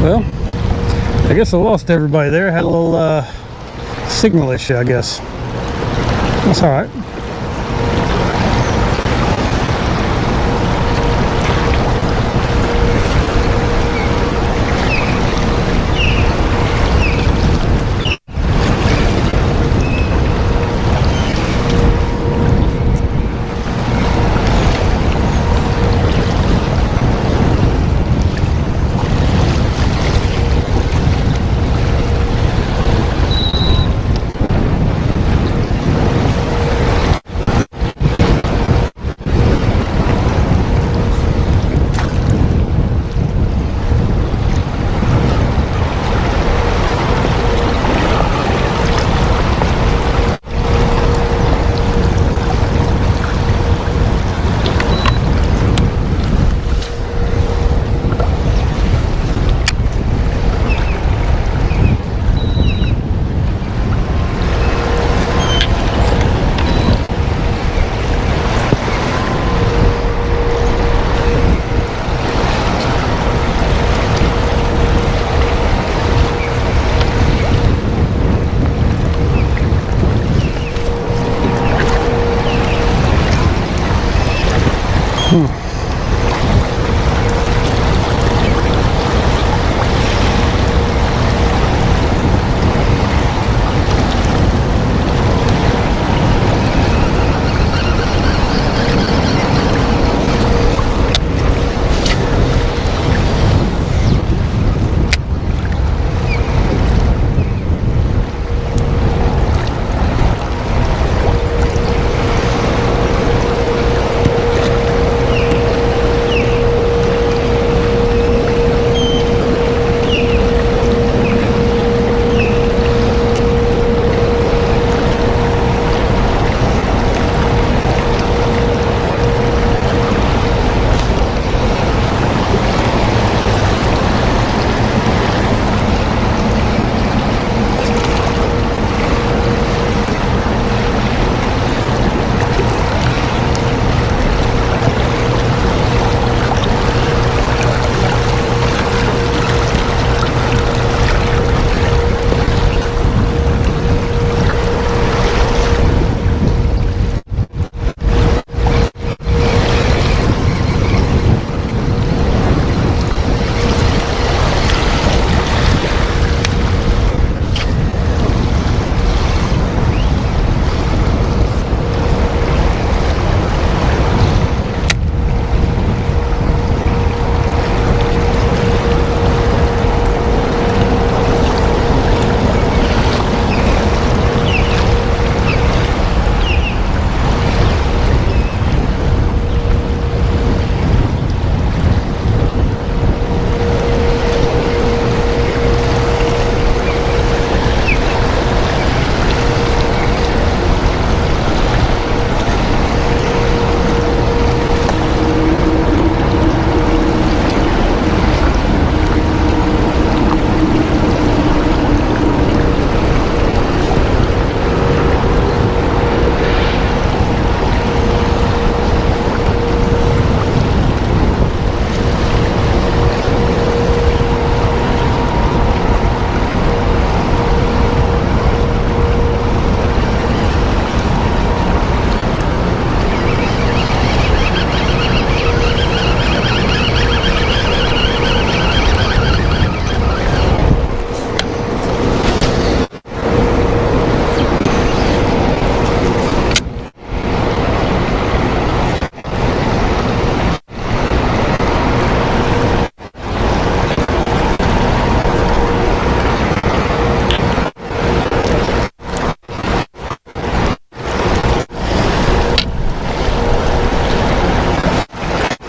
Well, I guess I lost everybody there. Had a little signal issue, I guess. That's all right.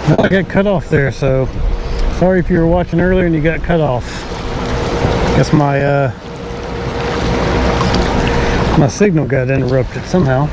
Well, I got cut off there, so sorry if you were watching earlier and you got cut off. Guess my my signal got interrupted somehow.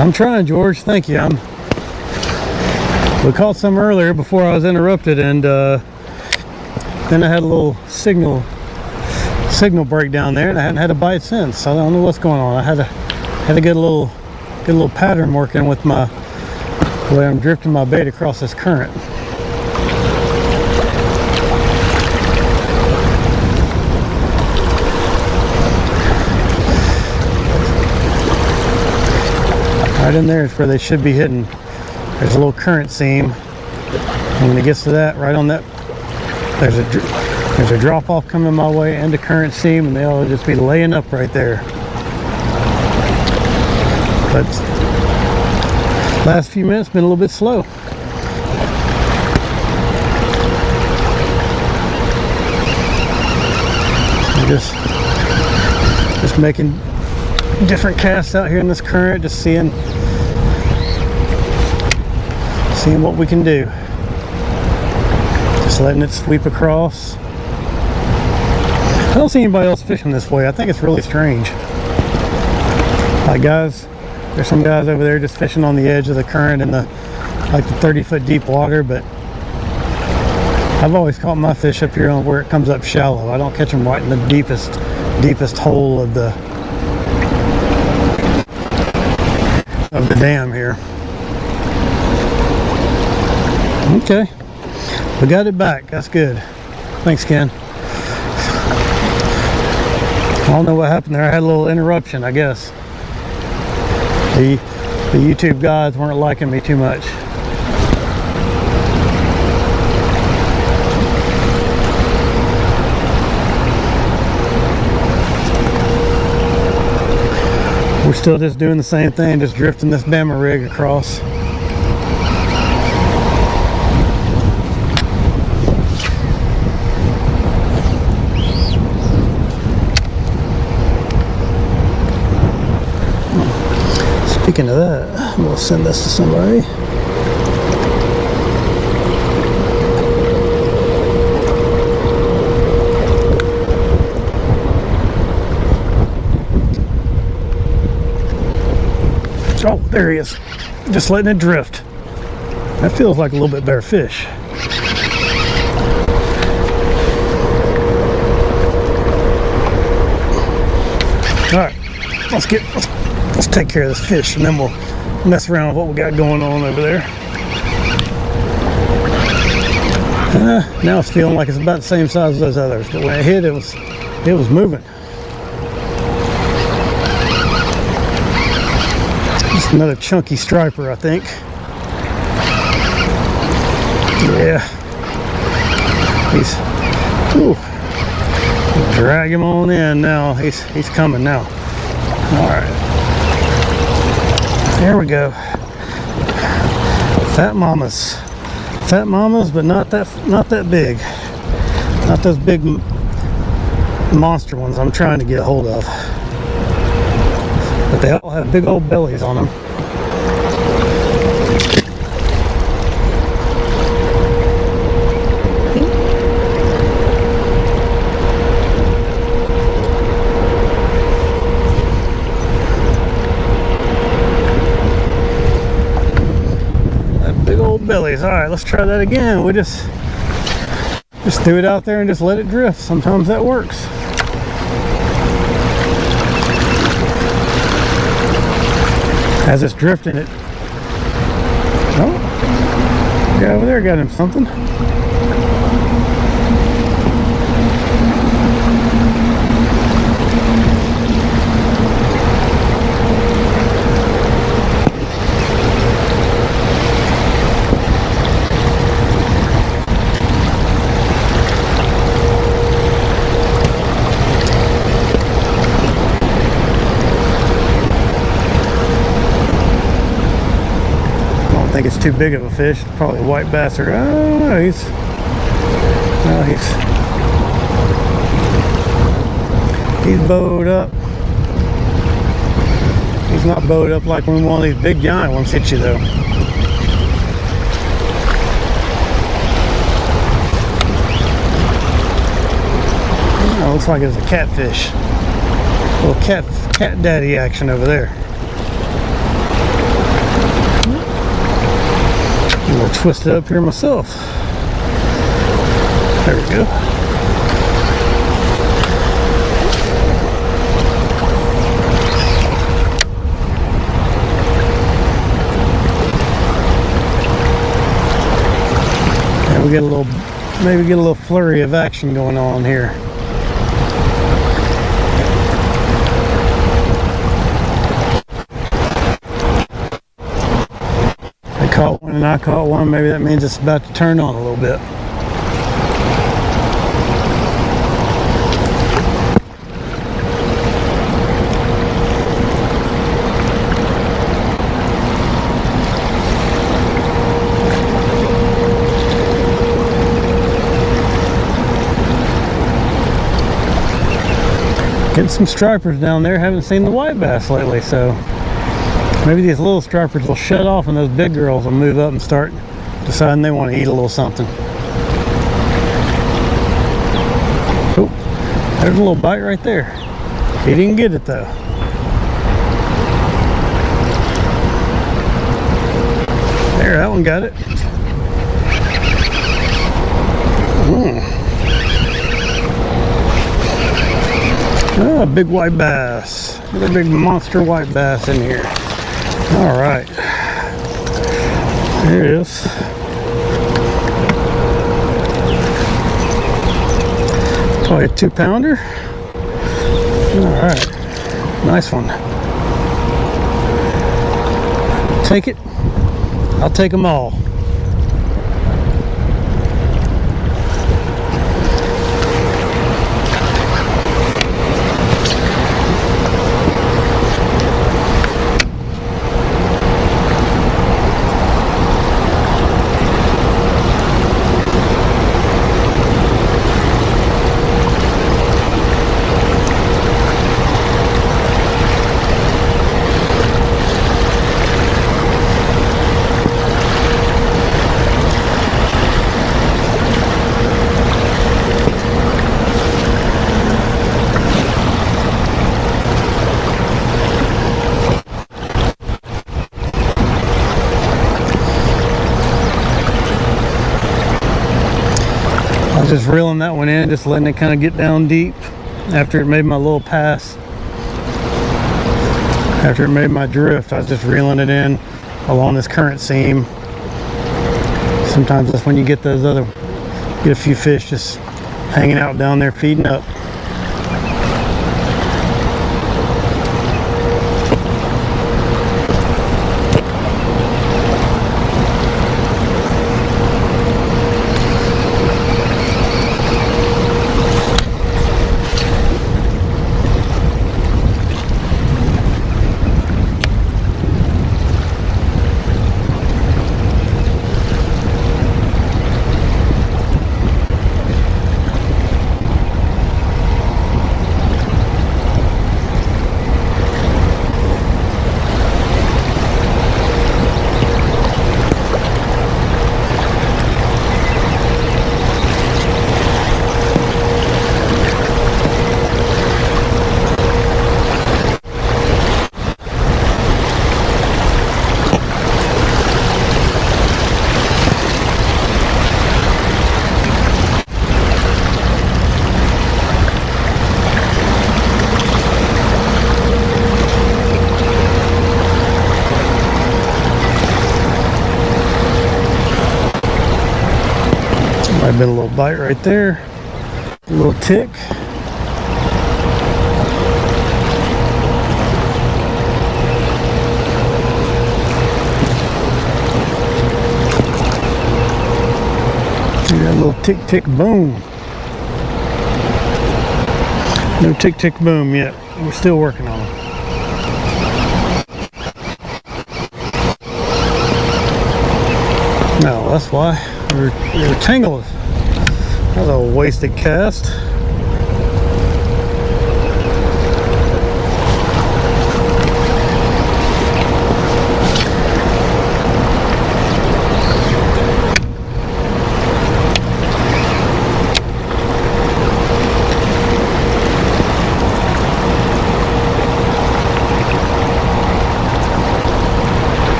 I'm trying, George. Thank you. We caught some earlier before I was interrupted, and then I had a little signal breakdown there, and I hadn't had a bite since. So I don't know what's going on. I had to get a little pattern working with the way I'm drifting my bait across this current. Right in there is where they should be hitting. There's a little current seam, and when it gets to that, right on that, there's a drop off coming my way and a current seam, and they'll just be laying up right there. But last few minutes been a little bit slow. I'm just making different casts out here in this current, just seeing what we can do. Just letting it sweep across. I don't see anybody else fishing this way. I think it's really strange. Like, guys, there's some guys over there just fishing on the edge of the current in the 30-foot deep water, but I've always caught my fish up here on where it comes up shallow. I don't catch them right in the deepest hole of the dam here. Okay, we got it back. That's good. Thanks, Ken. I don't know what happened there. I had a little interruption, I guess. The YouTube guys weren't liking me too much. We're still just doing the same thing, just drifting this Bama rig across. Speaking of that, I'm going to send this to somebody. Oh, there he is. Just letting it drift. That feels like a little bit better fish. All right, let's take care of this fish, and then we'll mess around with what we got going on over there. Now it's feeling like it's about the same size as those others, but when it hit, it was moving. Just another chunky striper, I think. Yeah. Drag him on in now. He's coming now. All right. There we go. Fat mamas, but not that big. Not those big monster ones I'm trying to get a hold of. But they all have big old bellies on them. Bellies. All right, let's try that again. We just threw it out there and just let it drift. Sometimes that works. As it's drifting it. Oh, yeah, over there got him something. I think it's too big of a fish. Probably a white bass or he's bowed up. He's not bowed up like when one of these big giant ones hit you though. Oh, looks like it's a catfish. A little cat daddy action over there. I'll twist it up here myself. There we go. And we get a little, maybe get a little flurry of action going on here. Caught one and I caught one. Maybe that means it's about to turn on a little bit. Getting some stripers down there. Haven't seen the white bass lately, so maybe these little stripers will shut off and those big girls will move up and start deciding they want to eat a little something. Oh, there's a little bite right there. He didn't get it though. There, that one got it. Oh, a big white bass. Another big monster white bass in here. All right, there it is. Probably a 2-pounder. All right, nice one. Take it. I'll take them all. Just reeling that one in, just letting it kind of get down deep after it made my little pass. After it made my drift, I was just reeling it in along this current seam. Sometimes that's when you get those other, get a few fish just hanging out down there feeding up. Might have been a little bite right there, a little tick. See that little tick tick boom. No tick tick boom yet. We're still working on it. No, that's why we're tangled. That was a wasted cast.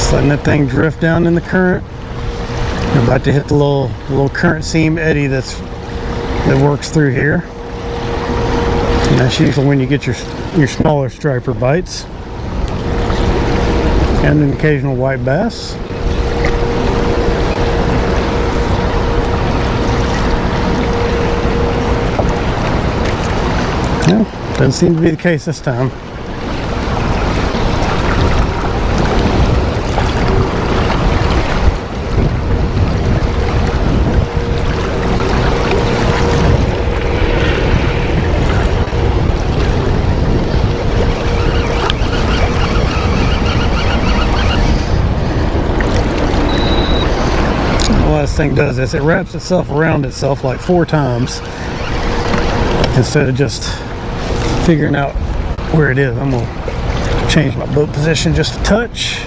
Just letting that thing drift down in the current. I'm about to hit the little current seam eddy that works through here. And that's usually when you get your smaller striper bites. And an occasional white bass. Well, doesn't seem to be the case this time. Well, this thing does this. It wraps itself around itself like 4 times instead of just figuring out where it is. I'm gonna change my boat position just a touch.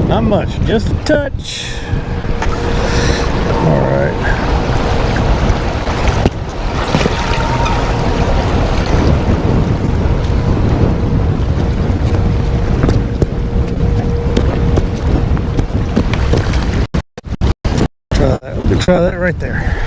Not much, just a touch. All right. Try that right there.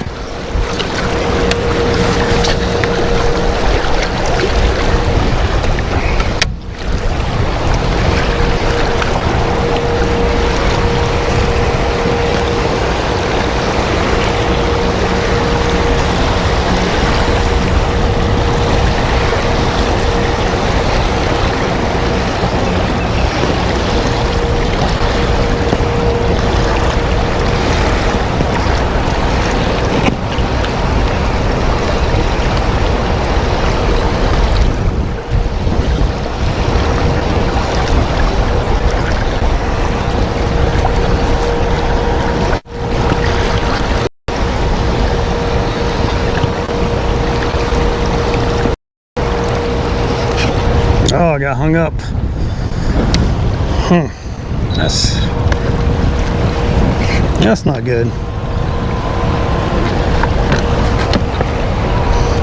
Oh, I got hung up. That's not good.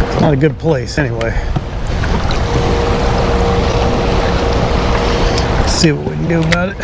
It's not a good place anyway. Let's see what we can do about it.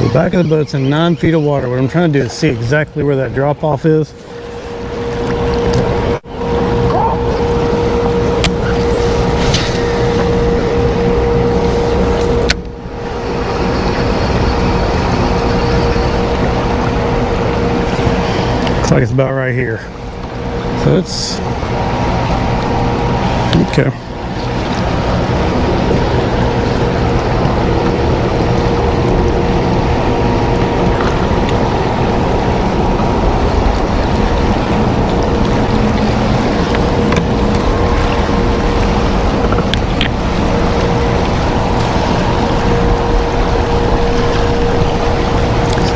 The back of the boat's in 9 feet of water. What I'm trying to do is see exactly where that drop off is. Looks like it's about right here. So it's okay.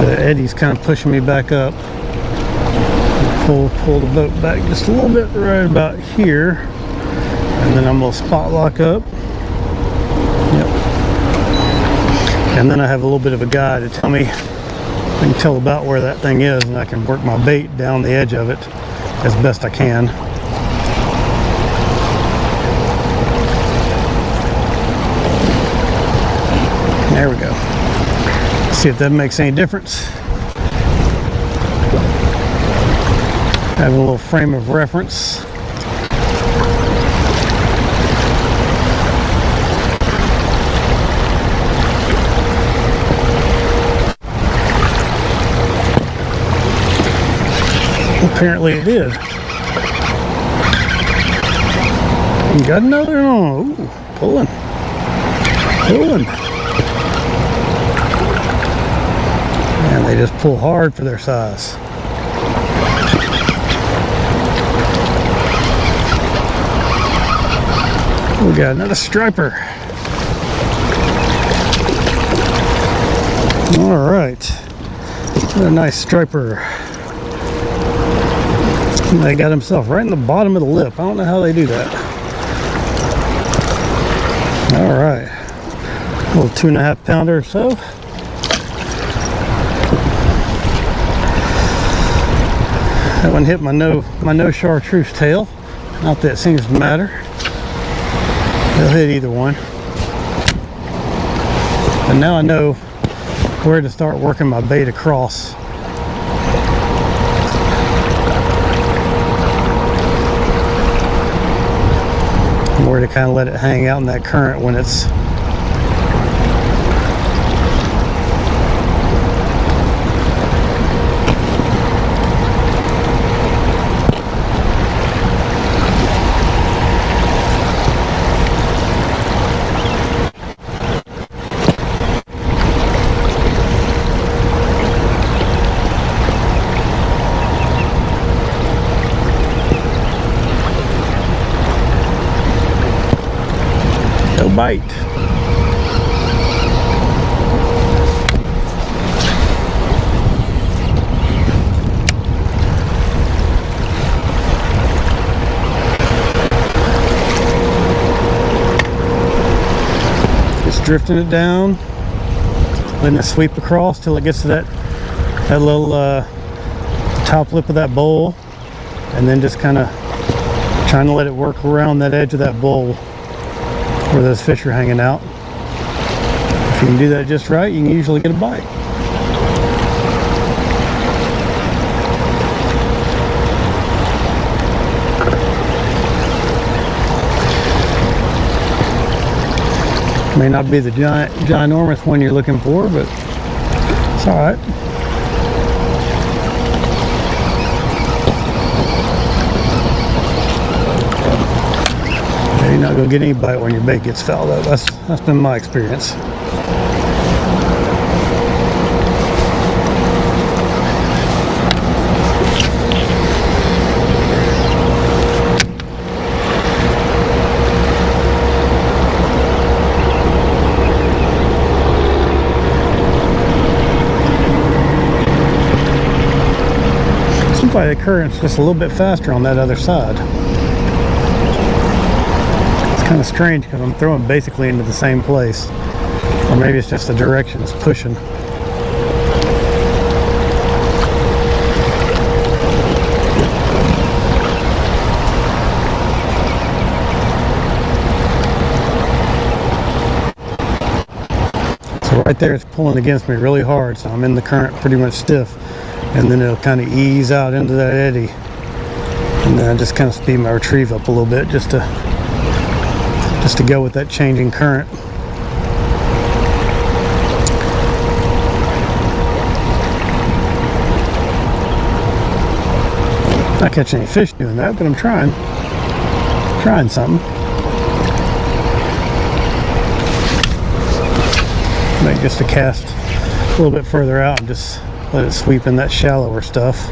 The eddy's kind of pushing me back up. Pull the boat back just a little bit right about here, and then I'm gonna spot lock up. Yep. And then I have a little bit of a guide to tell me I can tell about where that thing is, and I can work my bait down the edge of it as best I can. There we go. See if that makes any difference. Have a little frame of reference. Apparently it did. You got another one. Ooh, pulling. Pulling. And they just pull hard for their size. We got another striper. All right. Another nice striper. They got himself right in the bottom of the lip. I don't know how they do that. All right, a little 2.5 pounder or so. That one hit my no chartreuse tail. Not that it seems to matter. They'll hit either one. But now I know where to start working my bait across. Where to kind of let it hang out in that current when it's bite. Just drifting it down, letting it sweep across till it gets to that little top lip of that bowl, and then just kind of trying to let it work around that edge of that bowl where those fish are hanging out. If you can do that just right, you can usually get a bite. May not be the ginormous one you're looking for, but it's all right. You're not going to get any bite when your bait gets fouled up. That's been my experience. Seems like the current's just a little bit faster on that other side. Kind of strange because I'm throwing basically into the same place, or maybe it's just the direction it's pushing. So right there it's pulling against me really hard, so I'm in the current pretty much stiff, and then it'll kind of ease out into that eddy, and then I just kind of speed my retrieve up a little bit just to go with that changing current. Not catching any fish doing that, but I'm trying something. Make just a cast a little bit further out and just let it sweep in that shallower stuff.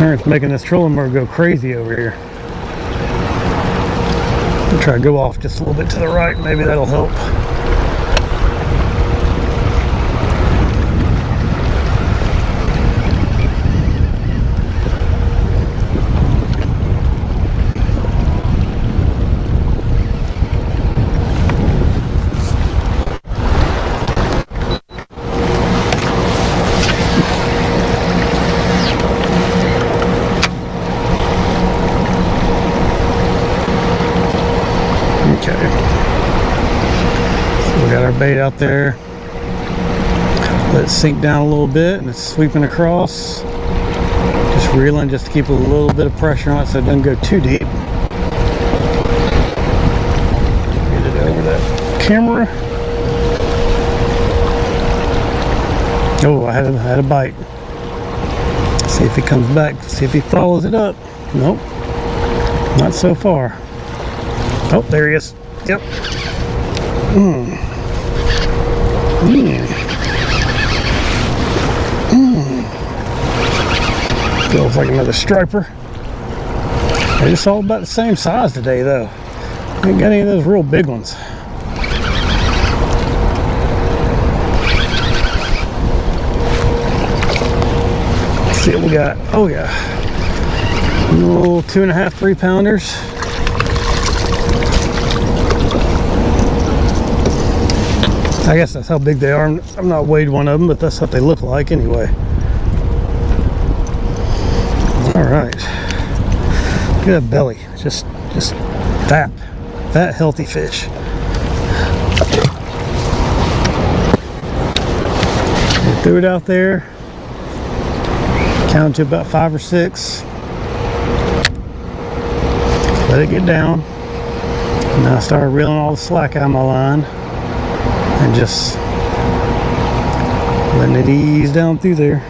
Current's making this trolling motor go crazy over here. I'll try to go off just a little bit to the right, maybe that'll help. Bait out there, let it sink down a little bit, and it's sweeping across, just reeling just to keep a little bit of pressure on it so it doesn't go too deep. Get it over that camera. Oh, I had a bite. See if he comes back, see if he follows it up. Nope, not so far. Oh, there he is. Yep. Feels like another striper. They're just all about the same size today, though. Ain't got any of those real big ones. Let's see what we got. Oh yeah, little 2.5, 3 pounders. I guess that's how big they are. I've not weighed one of them, but that's what they look like anyway. All right, look at that belly. Just fat, healthy fish. We threw it out there, counted to about 5 or 6. Let it get down. And now I started reeling all the slack out of my line. And just letting it ease down through there.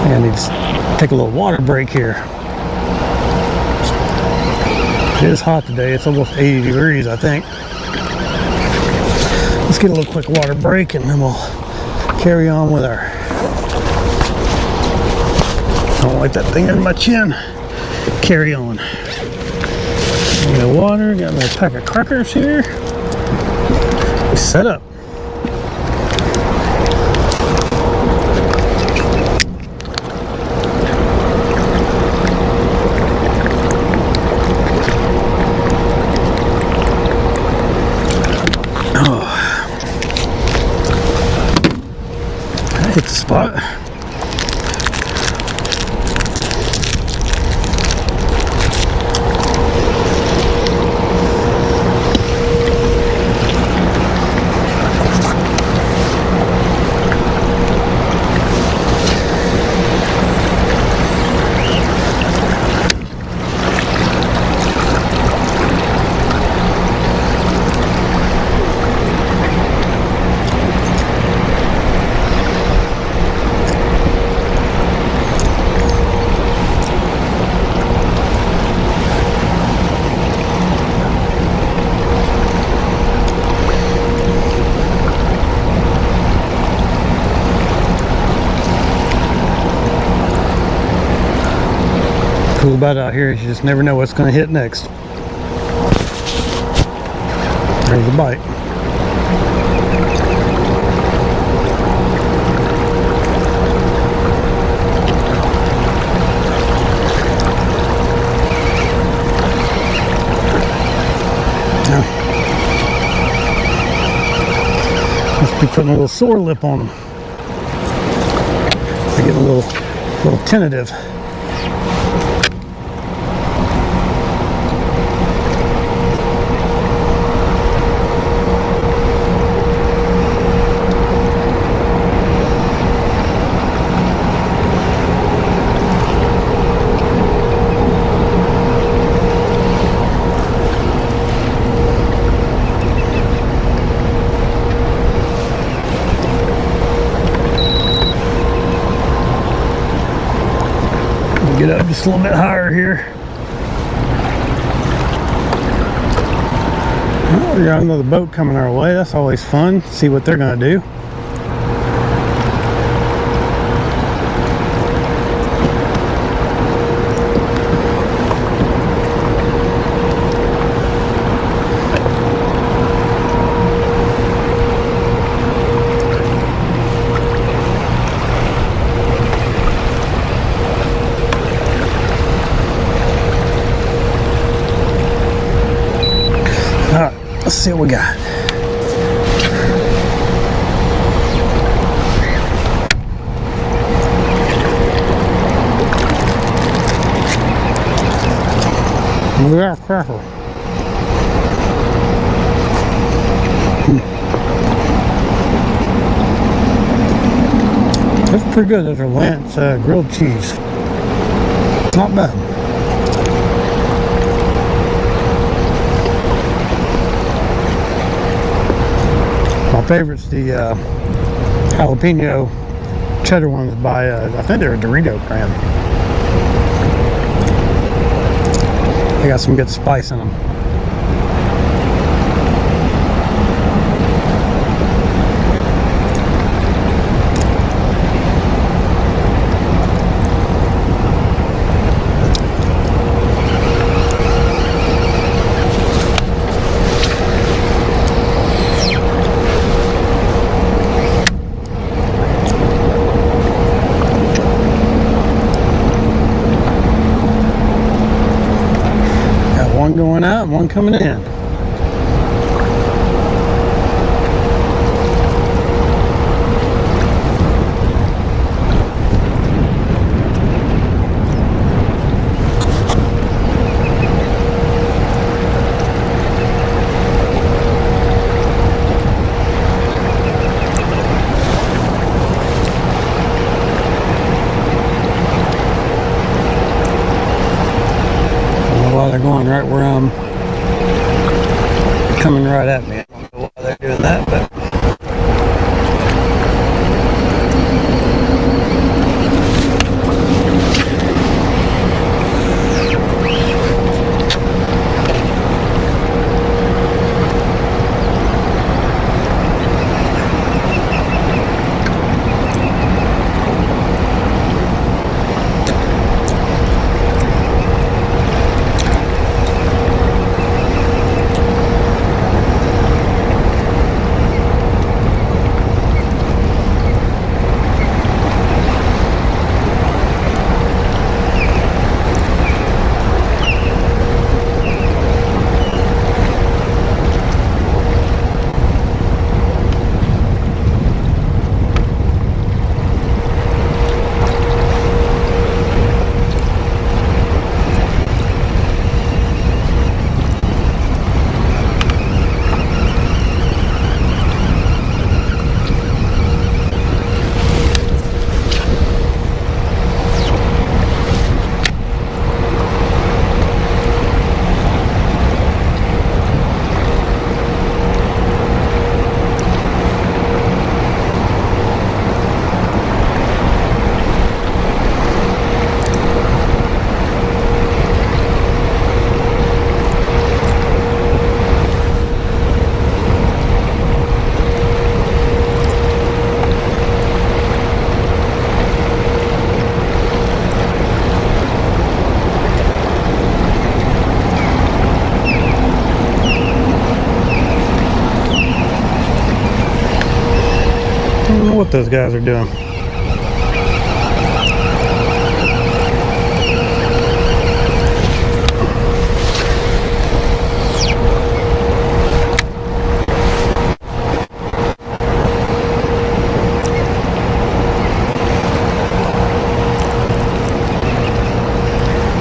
I need to take a little water break here. It is hot today. It's almost 80 degrees, I think. Let's get a little quick water break and then we'll carry on with our... I don't like that thing under my chin. Carry on. Got water, got a pack of crackers here. Set up. Hit the spot. Cool about out here is you just never know what's going to hit next. There's a bite. Must be putting a little sore lip on them. They're getting a little tentative. Get up just a little bit higher here. Well, we got another boat coming our way. That's always fun. See what they're going to do. All right, let's see what we got. We are careful. That's pretty good. Those are Lance grilled cheese. Not bad. My favorite's the jalapeno cheddar ones by, I think they're a Dorito brand. They got some good spice in them. One going out and one coming in. They're going right where I'm coming right at me. I don't know why they're doing that, but I don't know what those guys are doing.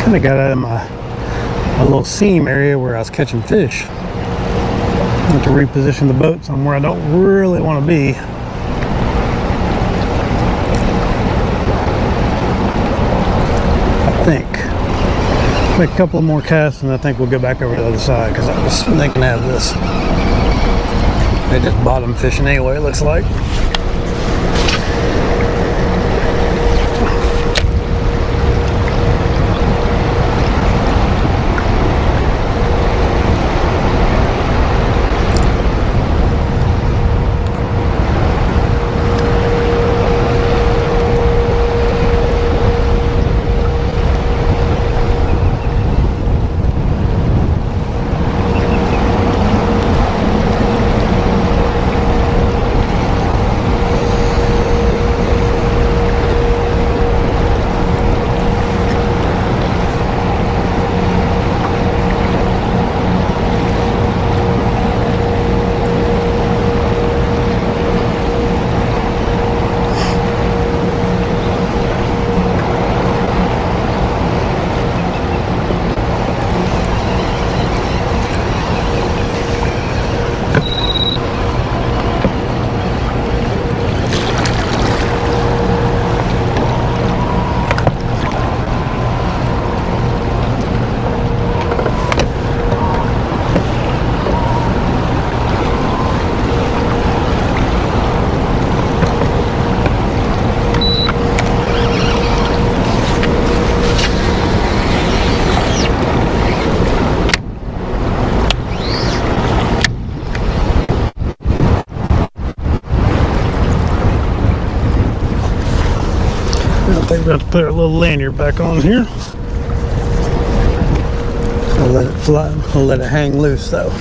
Kind of got out of my little seam area where I was catching fish. I have to reposition the boat somewhere I don't really want to be. I think. Make a couple more casts and I think we'll go back over to the other side because I was thinking to have this. They just bottom fishing anyway, it looks like. We're about to put our little lanyard back on here. I'll let it fly. I'll let it hang loose though.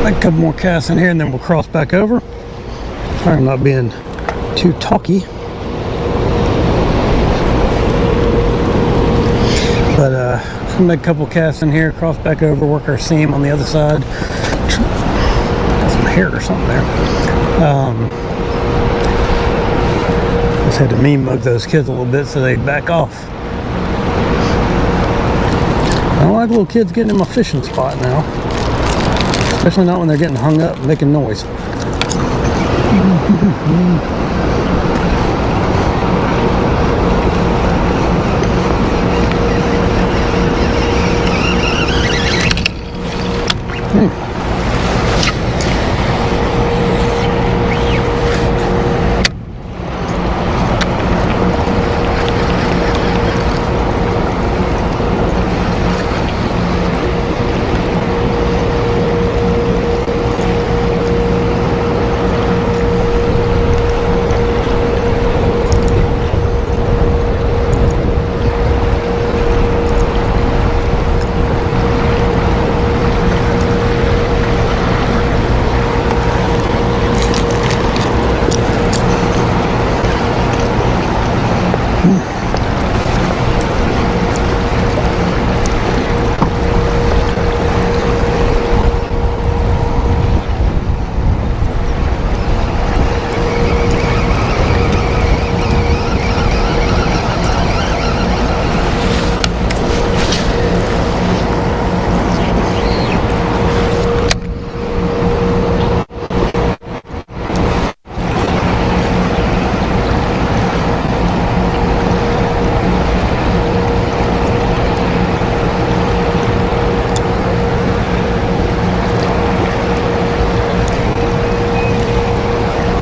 A couple more casts in here and then we'll cross back over. Sorry, I'm not being too talky. But we'll make a couple casts in here, cross back over, work our seam on the other side. Got some hair or something there. Just had to mean mug those kids a little bit so they back off. I don't like little kids getting in my fishing spot now. Especially not when they're getting hung up making noise.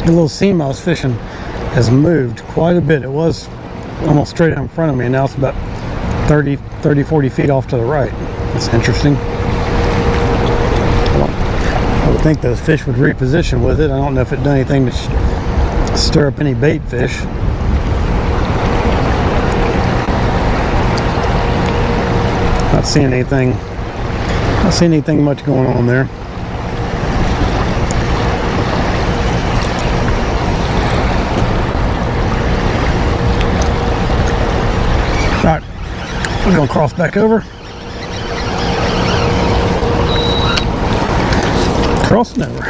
The little seam I was fishing has moved quite a bit. It was almost straight out in front of me, and now it's about 30, 40 feet off to the right. That's interesting. I would think those fish would reposition with it. I don't know if it done anything to stir up any bait fish. Not seeing anything much going on there. Alright, we're going to cross back over. Crossing over.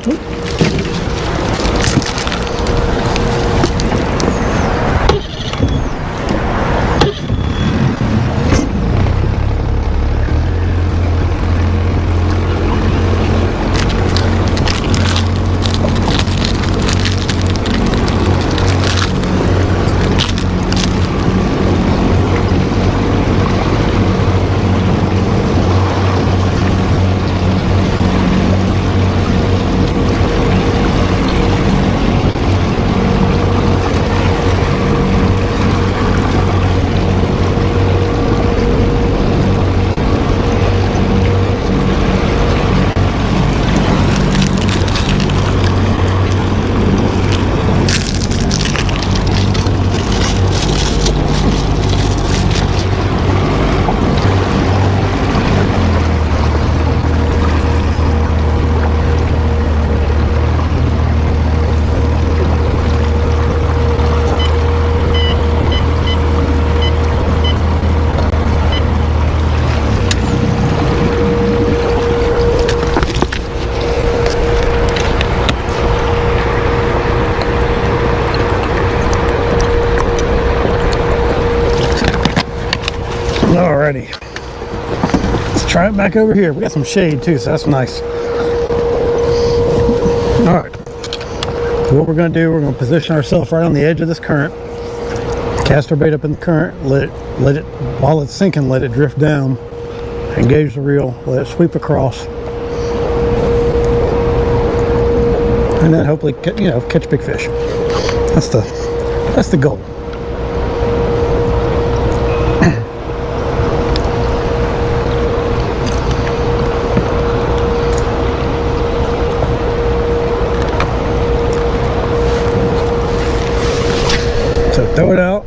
Oop. Alrighty. Let's try it back over here. We got some shade too, so that's nice. Alright. What we're going to do, we're going to position ourselves right on the edge of this current. Cast our bait up in the current, let it, while it's sinking, let it drift down. Engage the reel, let it sweep across. And then hopefully, catch big fish. That's the goal. So throw it out.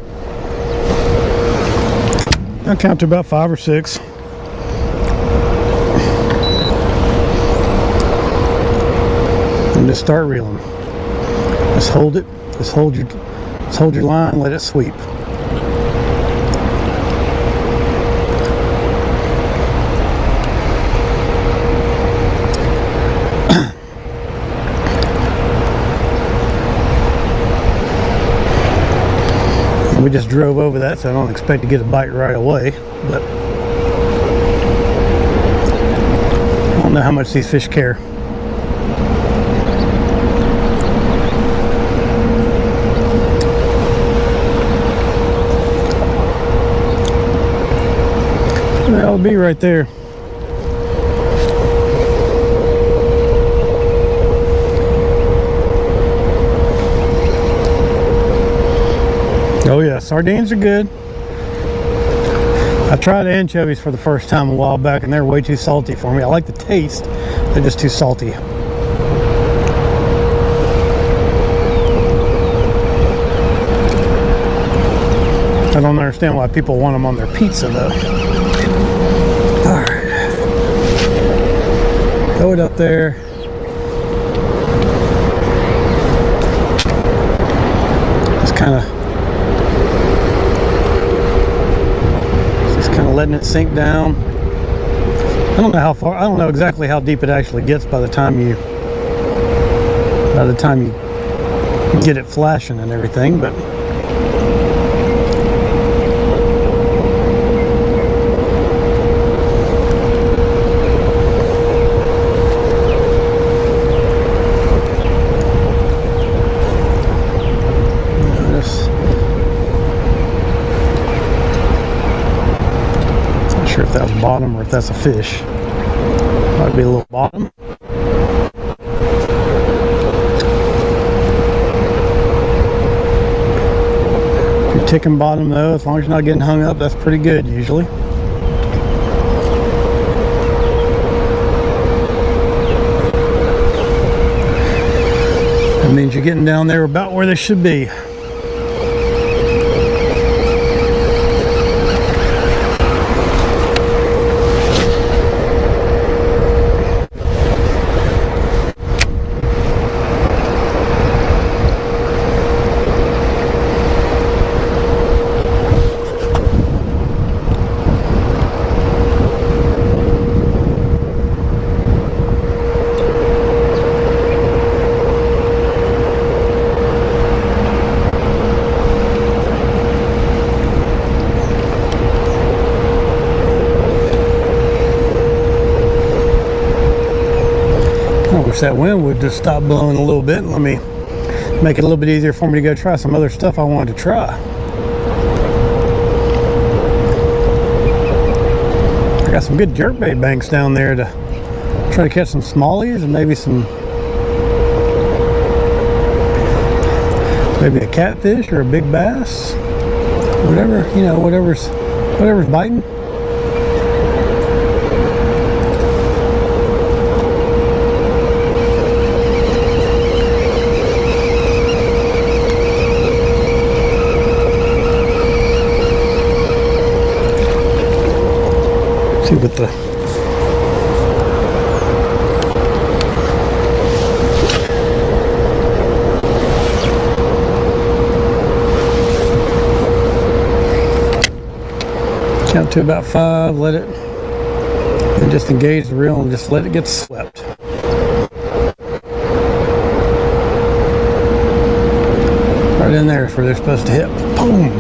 I'll count to about 5 or 6. And just start reeling. Just hold it. Just hold your line. Let it sweep. We just drove over that, so I don't expect to get a bite right away. But I don't know how much these fish care. That'll be right there. Oh yeah, sardines are good. I tried anchovies for the first time a while back and they're way too salty for me. I like the taste, they're just too salty. I don't understand why people want them on their pizza though. Alright. Throw it up there. Just kind of letting it sink down. I don't know how far, I don't know exactly how deep it actually gets by the time you get it flashing and everything, but if that's bottom or if that's a fish. Might be a little bottom. If you're ticking bottom though, as long as you're not getting hung up, that's pretty good usually. That means you're getting down there about where they should be. That wind would just stop blowing a little bit and let me make it a little bit easier for me to go try some other stuff I wanted to try. I got some good jerkbait banks down there to try to catch some smallies and maybe a catfish or a big bass, whatever, whatever's biting. See what the count to about 5, let it, and just engage the reel and just let it get swept. Right in there is where they're supposed to hit. Boom!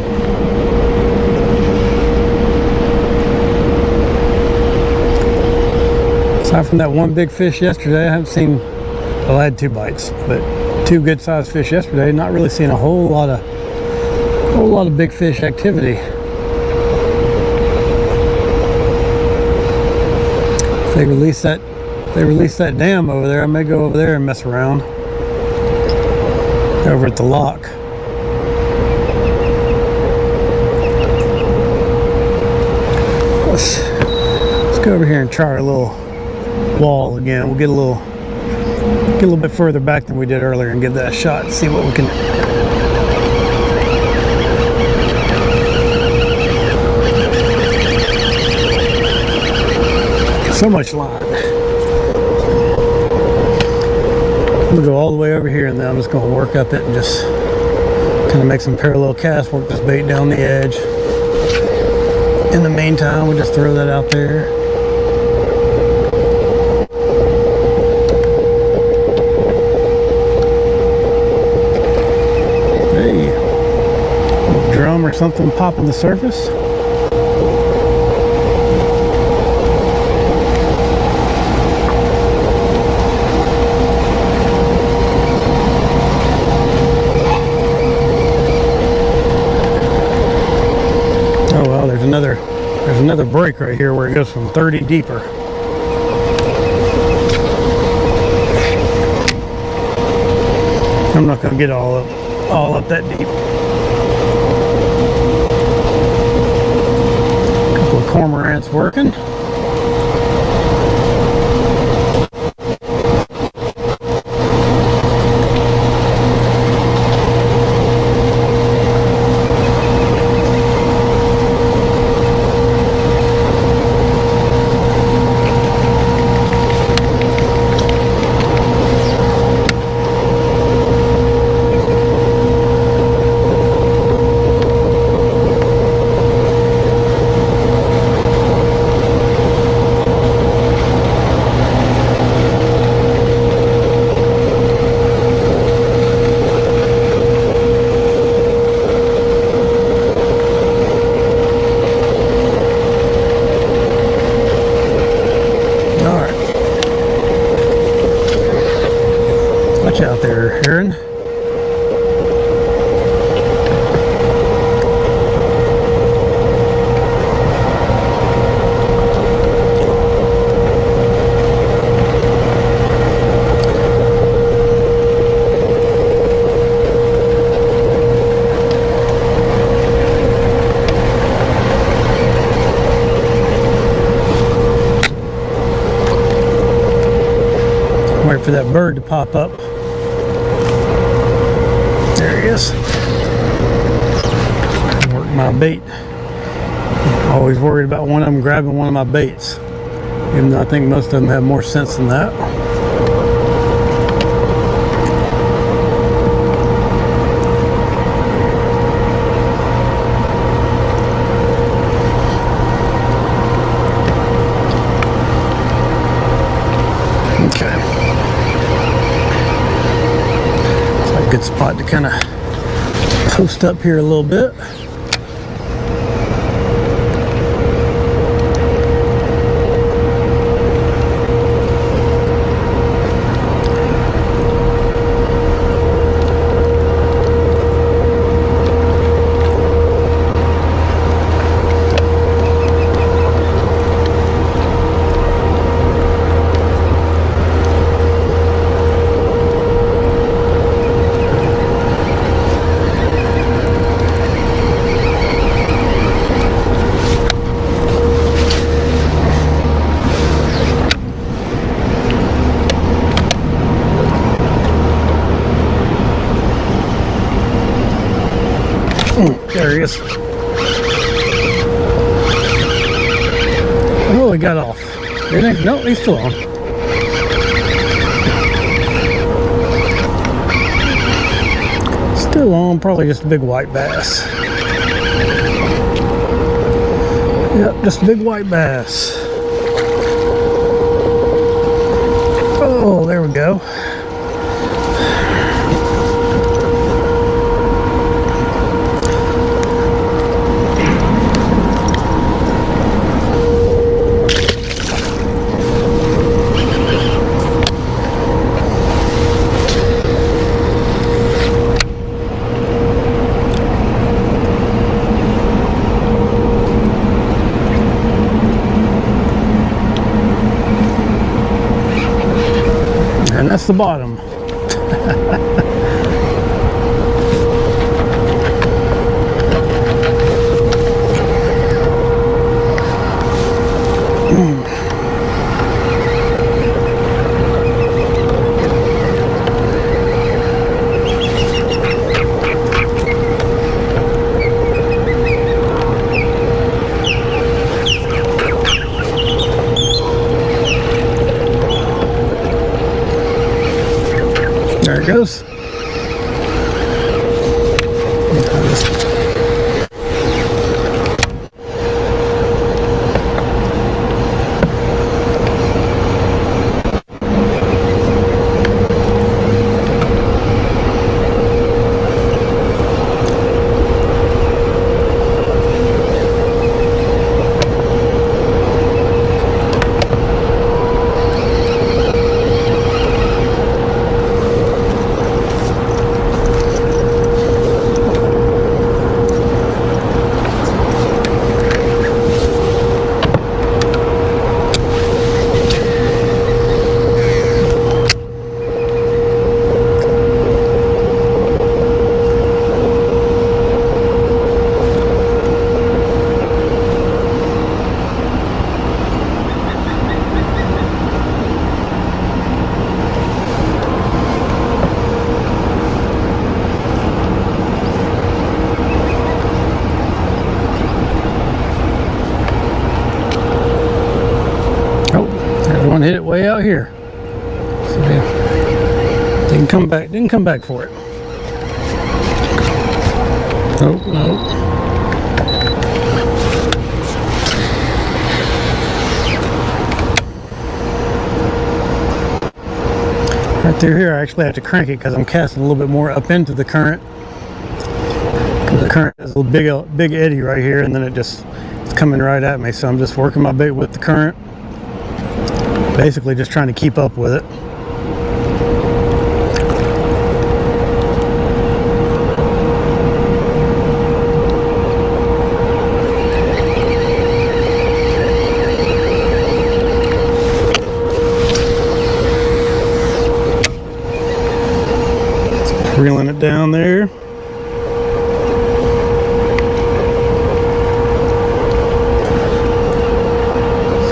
Aside from that one big fish yesterday, I haven't seen, well, I had 2 bites, but 2 good sized fish yesterday. Not really seeing a whole lot of big fish activity. If they release that dam over there, I may go over there and mess around over at the lock. Let's go over here and try our little wall again. We'll get a little bit further back than we did earlier and give that a shot and see what we can. So much line. I'm gonna go all the way over here, and then I'm just gonna work up it and just kind of make some parallel casts, work this bait down the edge. In the meantime, we'll just throw that out there. Hey, a little drum or something popping the surface. There's another break right here where it goes from 30 deeper. I'm not going to get all up that deep. A couple of cormorants working. Out there, Aaron. Wait for that bird to pop up. There he is. Work my bait. Always worried about one of them grabbing one of my baits, even though I think most of them have more sense than that. Good spot to kind of post up here a little bit. There he is. Oh, he got off. Didn't he? No, he's still on. Still on, probably just a big white bass. Yep, just a big white bass. Oh, there we go. And that's the bottom. There it goes. Hit it way out here. So didn't come back for it. Oh no. Right through here I actually have to crank it because I'm casting a little bit more up into the current. The current is a big eddy right here, and then it's coming right at me, so I'm just working my bait with the current. Basically just trying to keep up with it. Reeling it down there.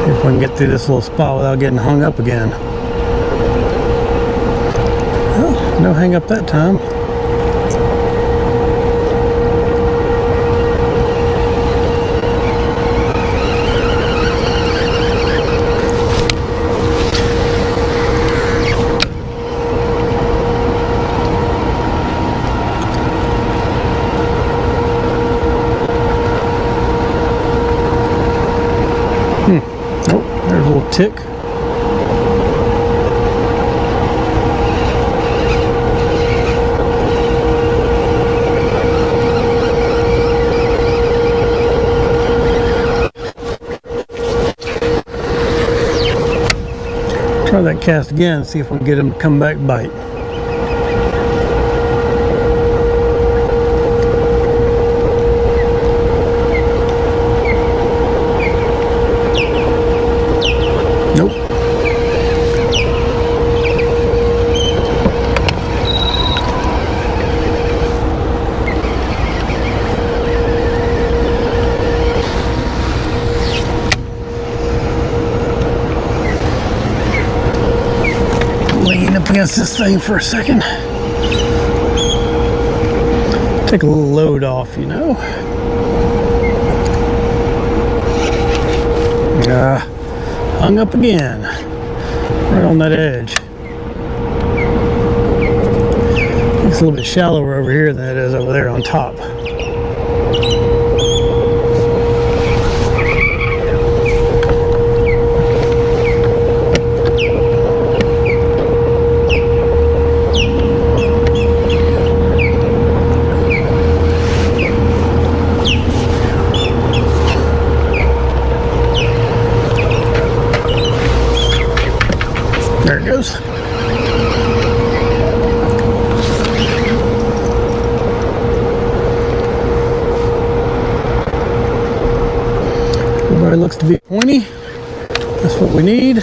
If we can get through this little spot without getting hung up again. Well, no hang up that time. Oh, there's a little tick. Try that cast again, see if we can get him to come back bite. Nope. Lean up against this thing for a second. Take a little load off, you know. Hung up again, right on that edge. It's a little bit shallower over here than it is over there on top. There it goes. Everybody looks to be pointy. That's what we need.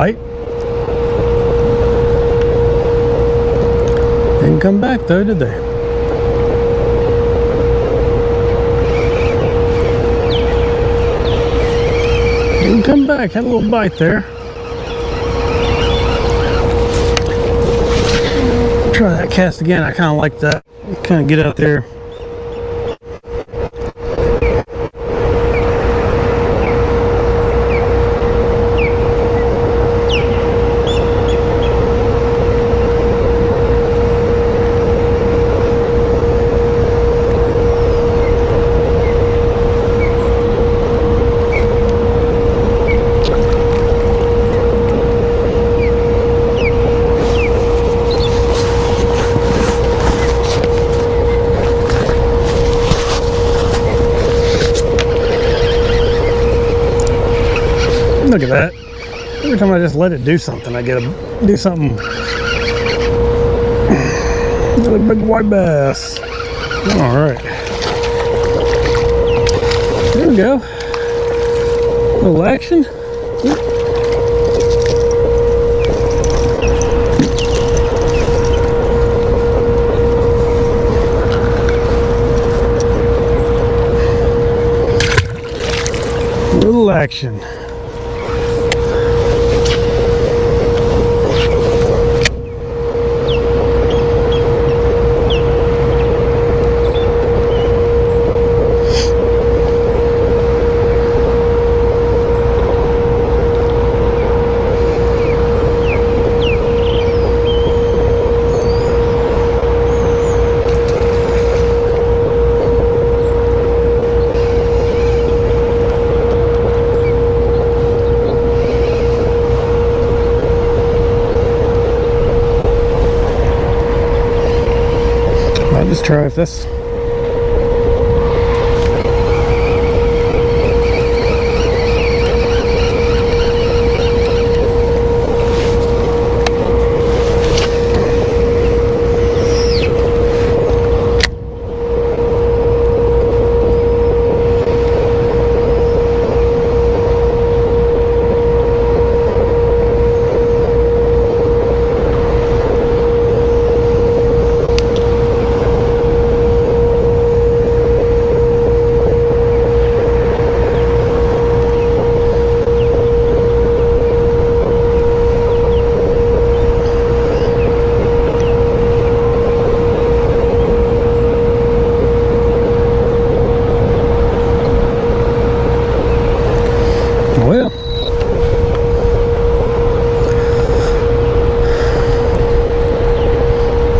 bite. Didn't come back though, did they? Didn't come back. Had a little bite there. Try that cast again. I kind of like that. Kind of get out there. Look at that. Every time I just let it do something, I get to do something. Got a big white bass. All right. There we go. A little action. A little action. Let's try if this. Well,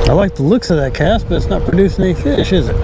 I like the looks of that cast, but it's not producing any fish, is it?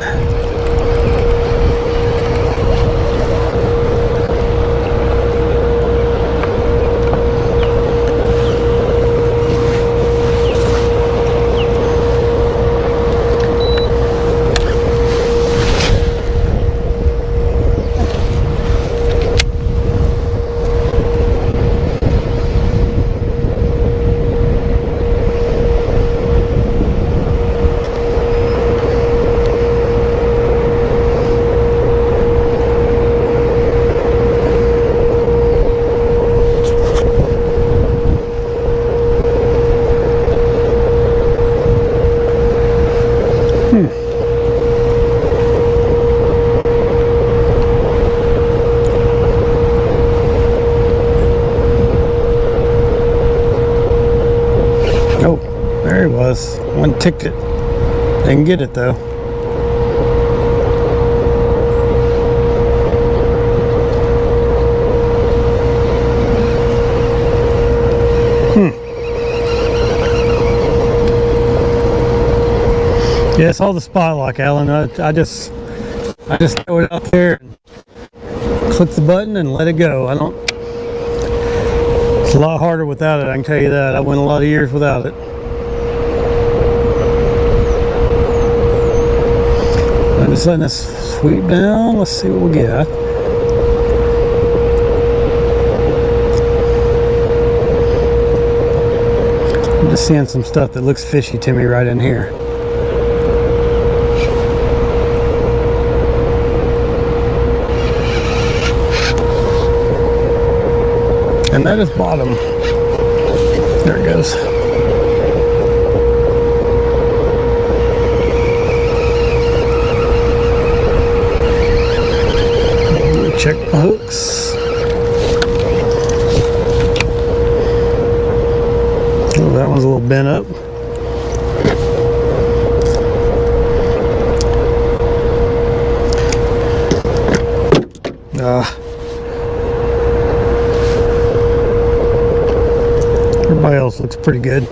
Oh, there he was. One ticked it. Didn't get it though. Yeah, it's all the spot lock, Alan. I just throw it out there and click the button and let it go. It's a lot harder without it, I can tell you that. I went a lot of years without it. I'm just letting this sweep down. Let's see what we get. I'm just seeing some stuff that looks fishy to me right in here. And that is bottom. There it goes. Check the hooks. Oh, that one's a little bent up. Everybody else looks pretty good.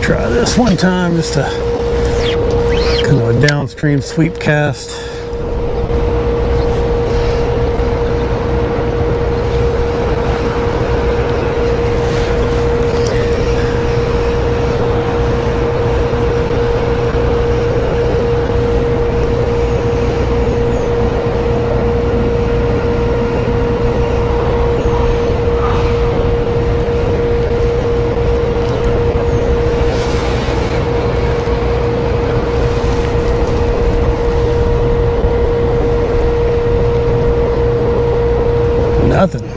Try this one time, just a kind of a downstream sweep cast. Nothing.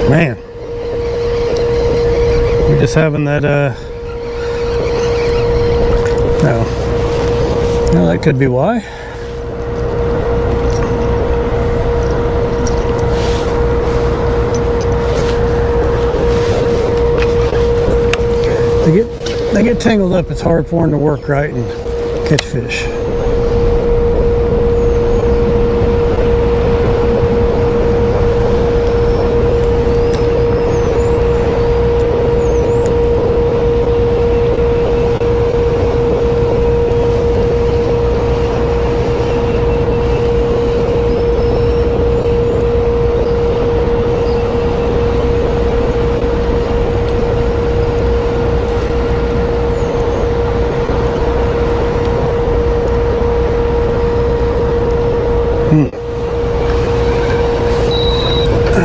Man. We're just having that, no. Well, that could be why. They get tangled up. It's hard for them to work right and catch fish.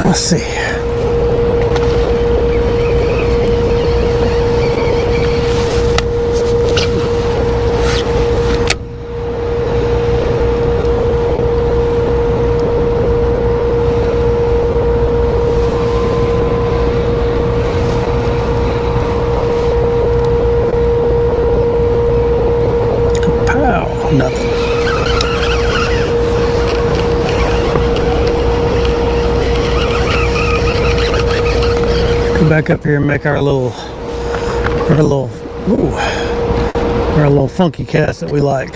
Let's see. Pow, nothing. Back up here and make our little funky cast that we like.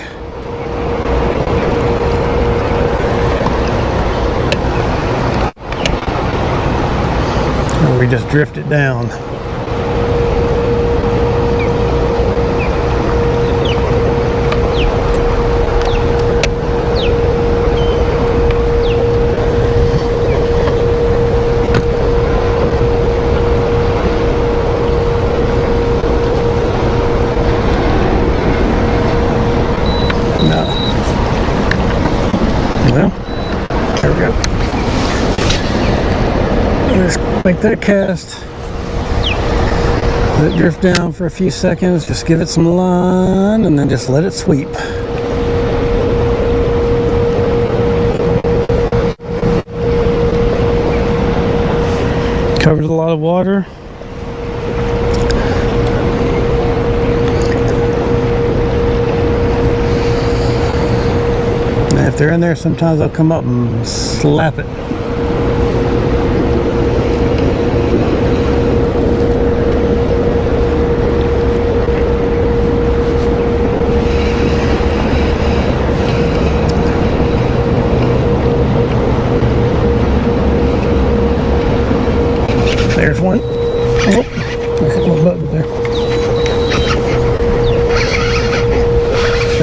And we just drift it down. Well, there we go. Just make that cast. Let it drift down for a few seconds. Just give it some line and then just let it sweep. Covers a lot of water. If they're in there, sometimes I'll come up and slap it.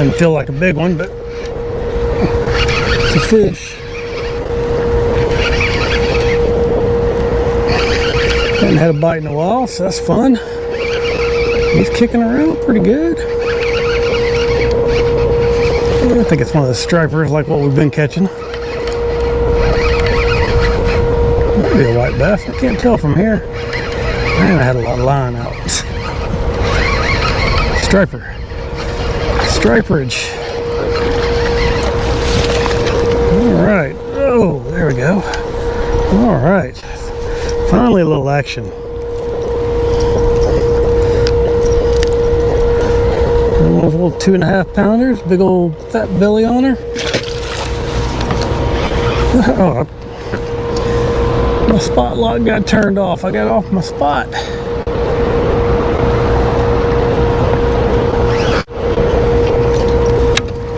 Doesn't feel like a big one, but it's a fish. Haven't had a bite in a while, so that's fun. He's kicking around pretty good. I think it's one of the stripers like what we've been catching. Might be a white bass. I can't tell from here. Man, I had a lot of line out. Striper. Striperage. Alright. Oh, there we go. Alright. Finally a little action. One of those little 2.5 pounders, big old fat belly on her. Oh, my spot lock got turned off. I got off my spot.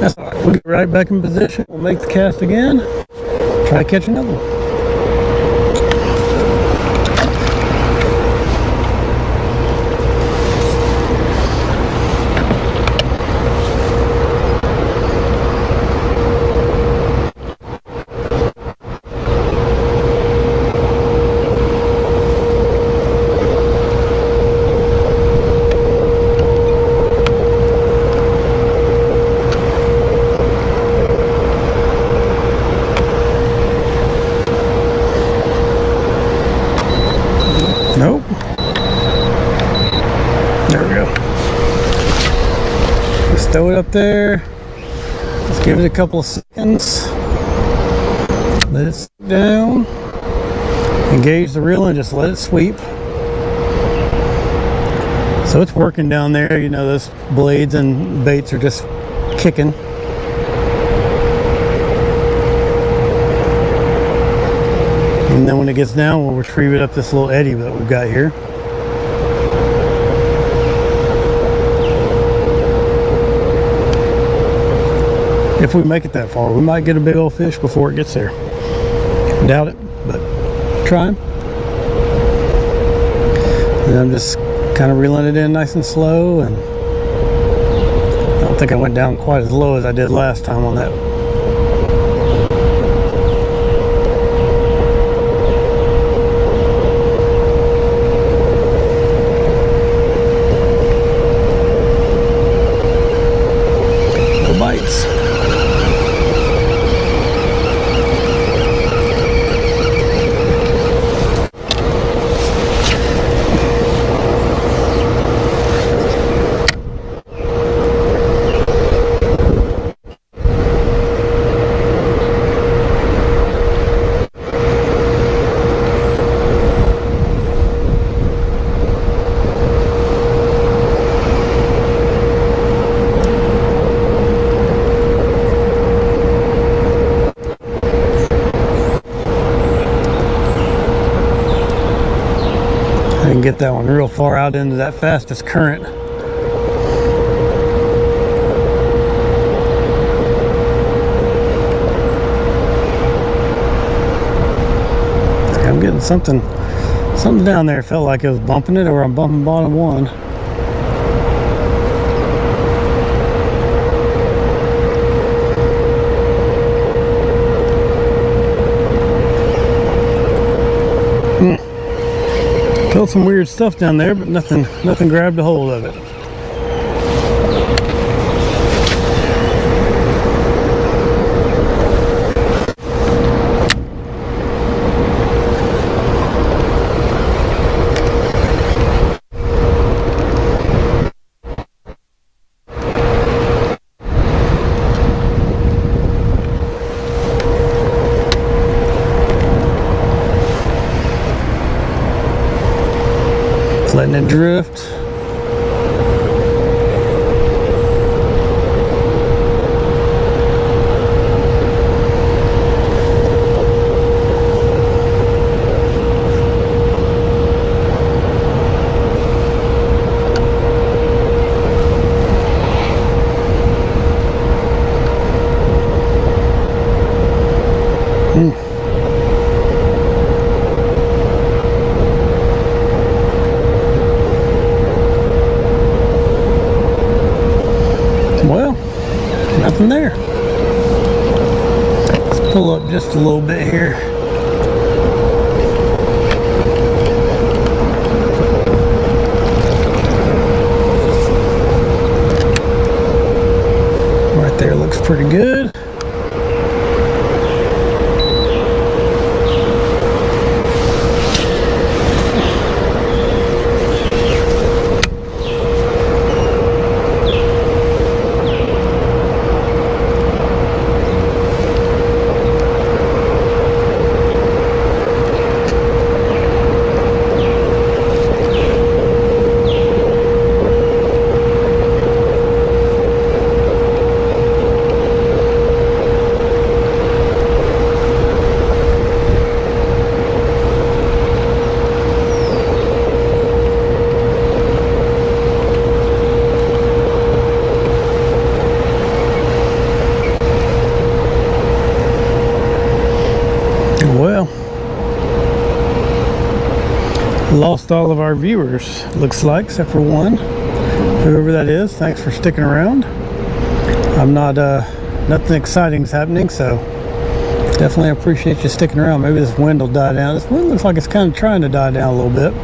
That's all right. We'll get right back in position. We'll make the cast again. Try to catch another one. Nope. There we go. Just throw it up there. Let's give it a couple of seconds. Let it sit down. Engage the reel and just let it sweep. So it's working down there. You know, those blades and baits are just kicking. And then when it gets down, we'll retrieve it up this little eddy that we've got here. If we make it that far, we might get a big old fish before it gets there. Doubt it, but try him. And I'm just kind of reeling it in nice and slow, and I don't think I went down quite as low as I did last time on that. Bites. I can get that one real far out into that fastest current. I'm getting something down there. It felt like it was bumping it, or I'm bumping bottom one. Felt some weird stuff down there, but nothing grabbed a hold of it. Letting it drift. nothing there. Let's pull up just a little bit here. Right there looks pretty good. Well, lost all of our viewers, looks like, except for one. Whoever that is, thanks for sticking around. I'm not, nothing exciting is happening, so definitely appreciate you sticking around. Maybe this wind will die down. This wind looks like it's kind of trying to die down a little bit.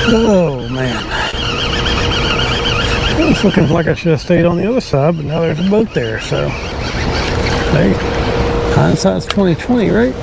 Oh man, it's looking like I should have stayed on the other side, but now there's a boat there, so hey, hindsight's 20/20, right?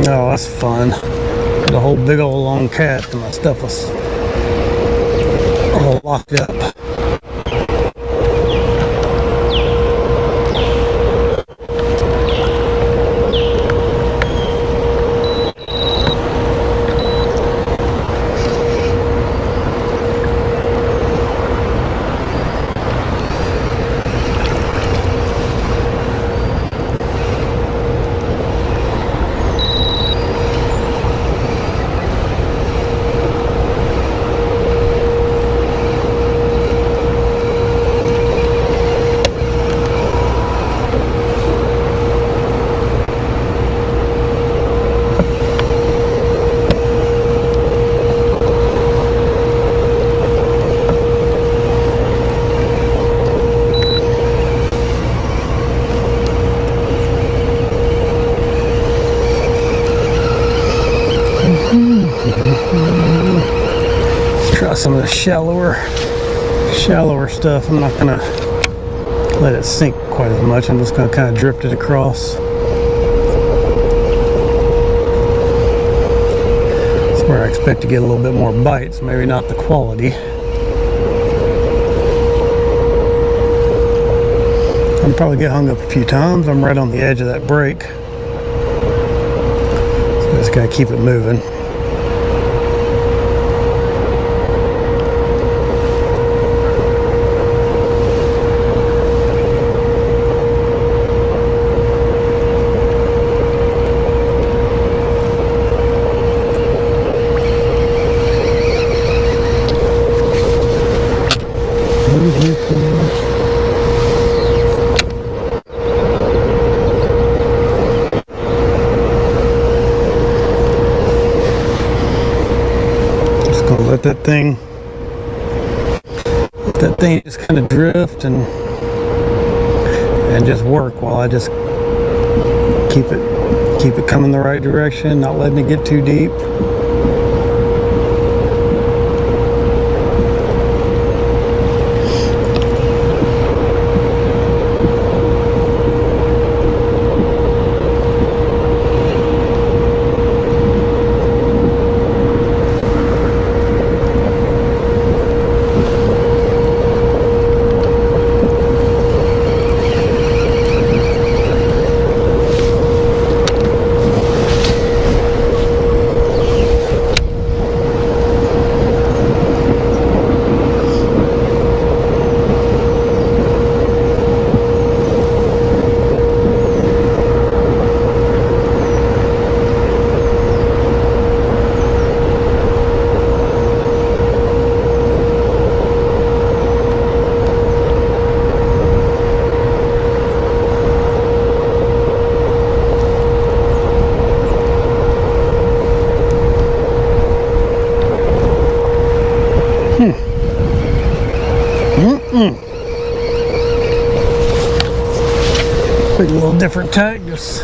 Oh, that's fun. The whole big old long cat and my stuff was all locked up. Let's try some of the shallower stuff. I'm not gonna let it sink quite as much. I'm just gonna kind of drift it across. That's where I expect to get a little bit more bites, maybe not the quality. I'll probably get hung up a few times. I'm right on the edge of that break. So just gotta keep it moving. Just gonna let that thing just kind of drift and just work while I just keep it coming the right direction, not letting it get too deep. a little different tack, just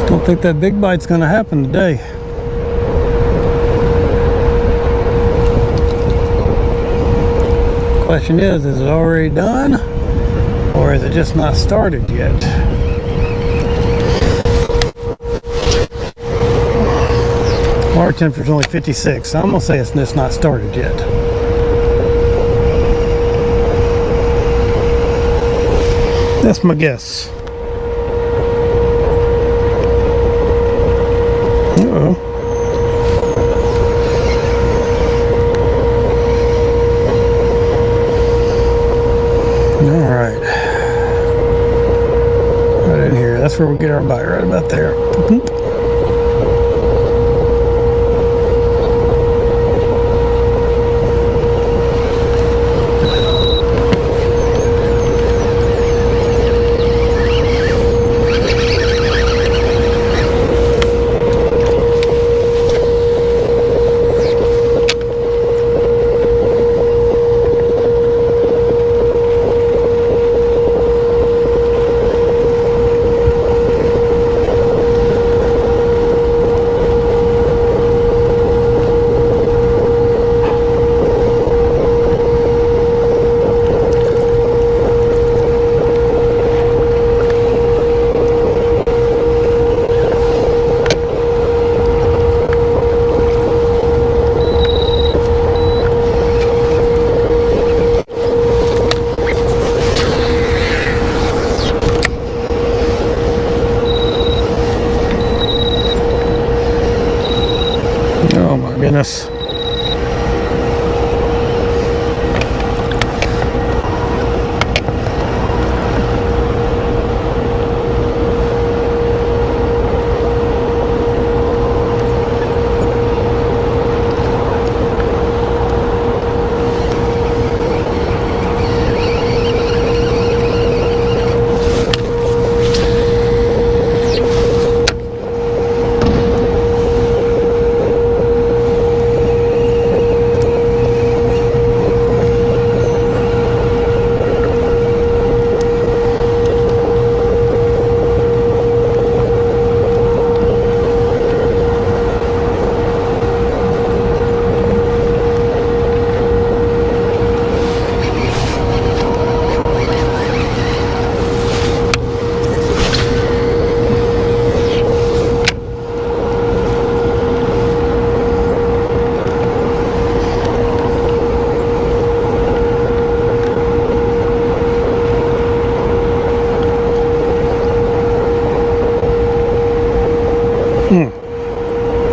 don't think that big bite's going to happen today. Question is it already done or is it just not started yet? Water temperature is only 56, so I'm going to say it's just not started yet. That's my guess. Uh-oh. All right. Right in here. That's where we get our bite, right about there. Oh my goodness.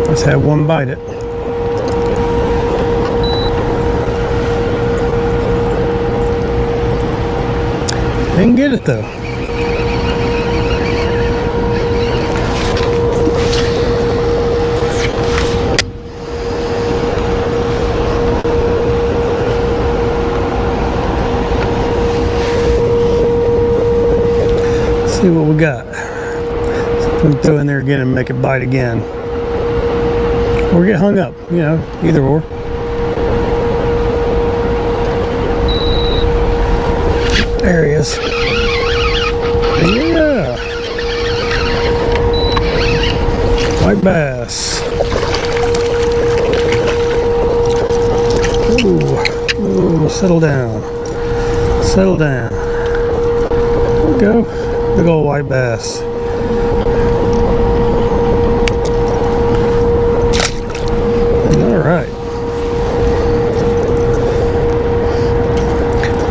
Let's have one bite it. Didn't get it though. Let's see what we got. So we can throw in there again and make it bite again. Or get hung up, you know, either or. There he is. Yeah. White bass. Ooh. Ooh, settle down. Settle down. There we go. Big old white bass. Alright.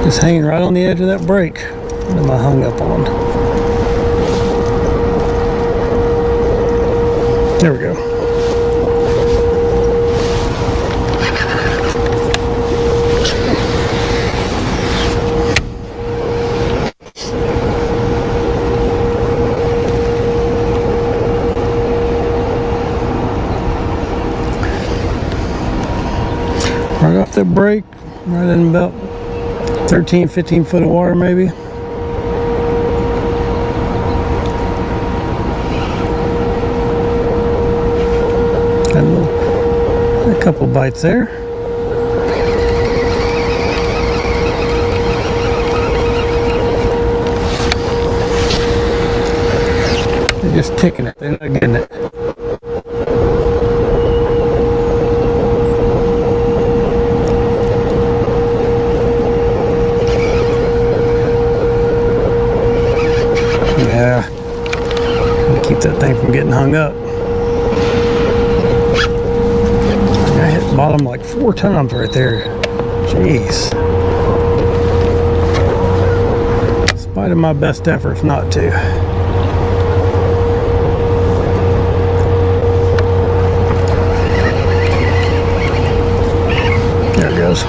Just hanging right on the edge of that break that I hung up on. There we go. Right off the break, right in about 13, 15 foot of water maybe. And a couple bites there. They're just ticking it, they're not getting it. Yeah, keep that thing from getting hung up. I hit the bottom like 4 times right there. Jeez. In spite of my best efforts not to. There it goes.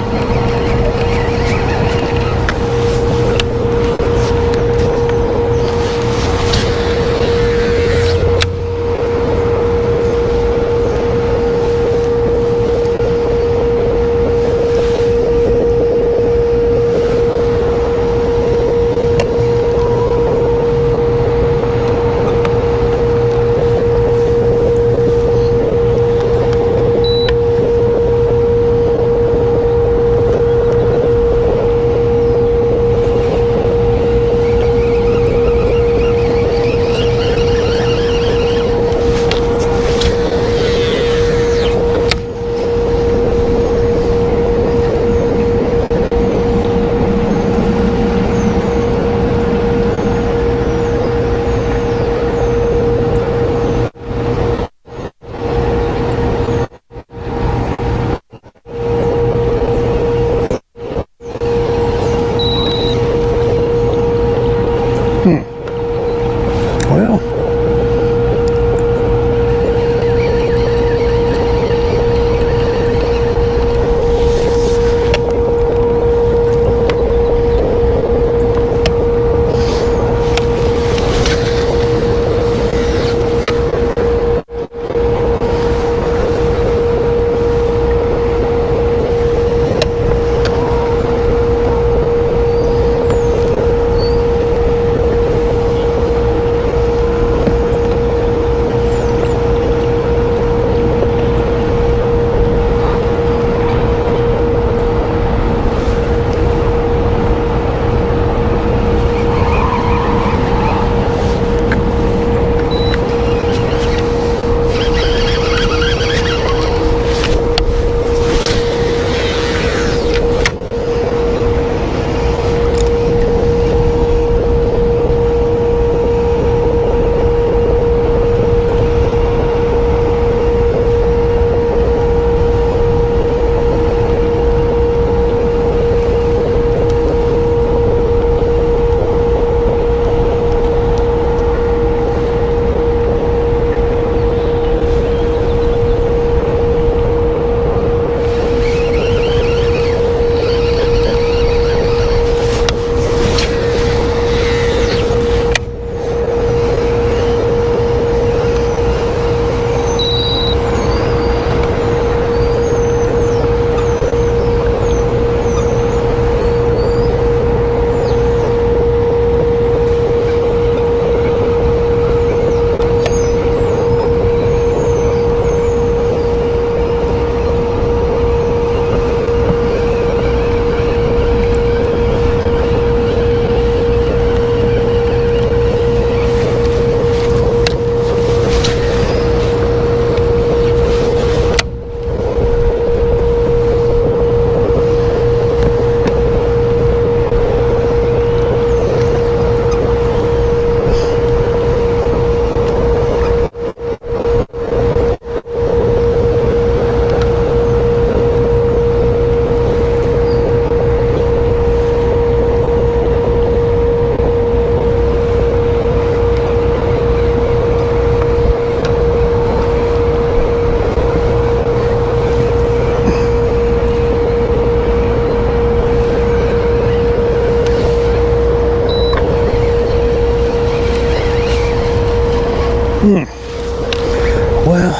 Well,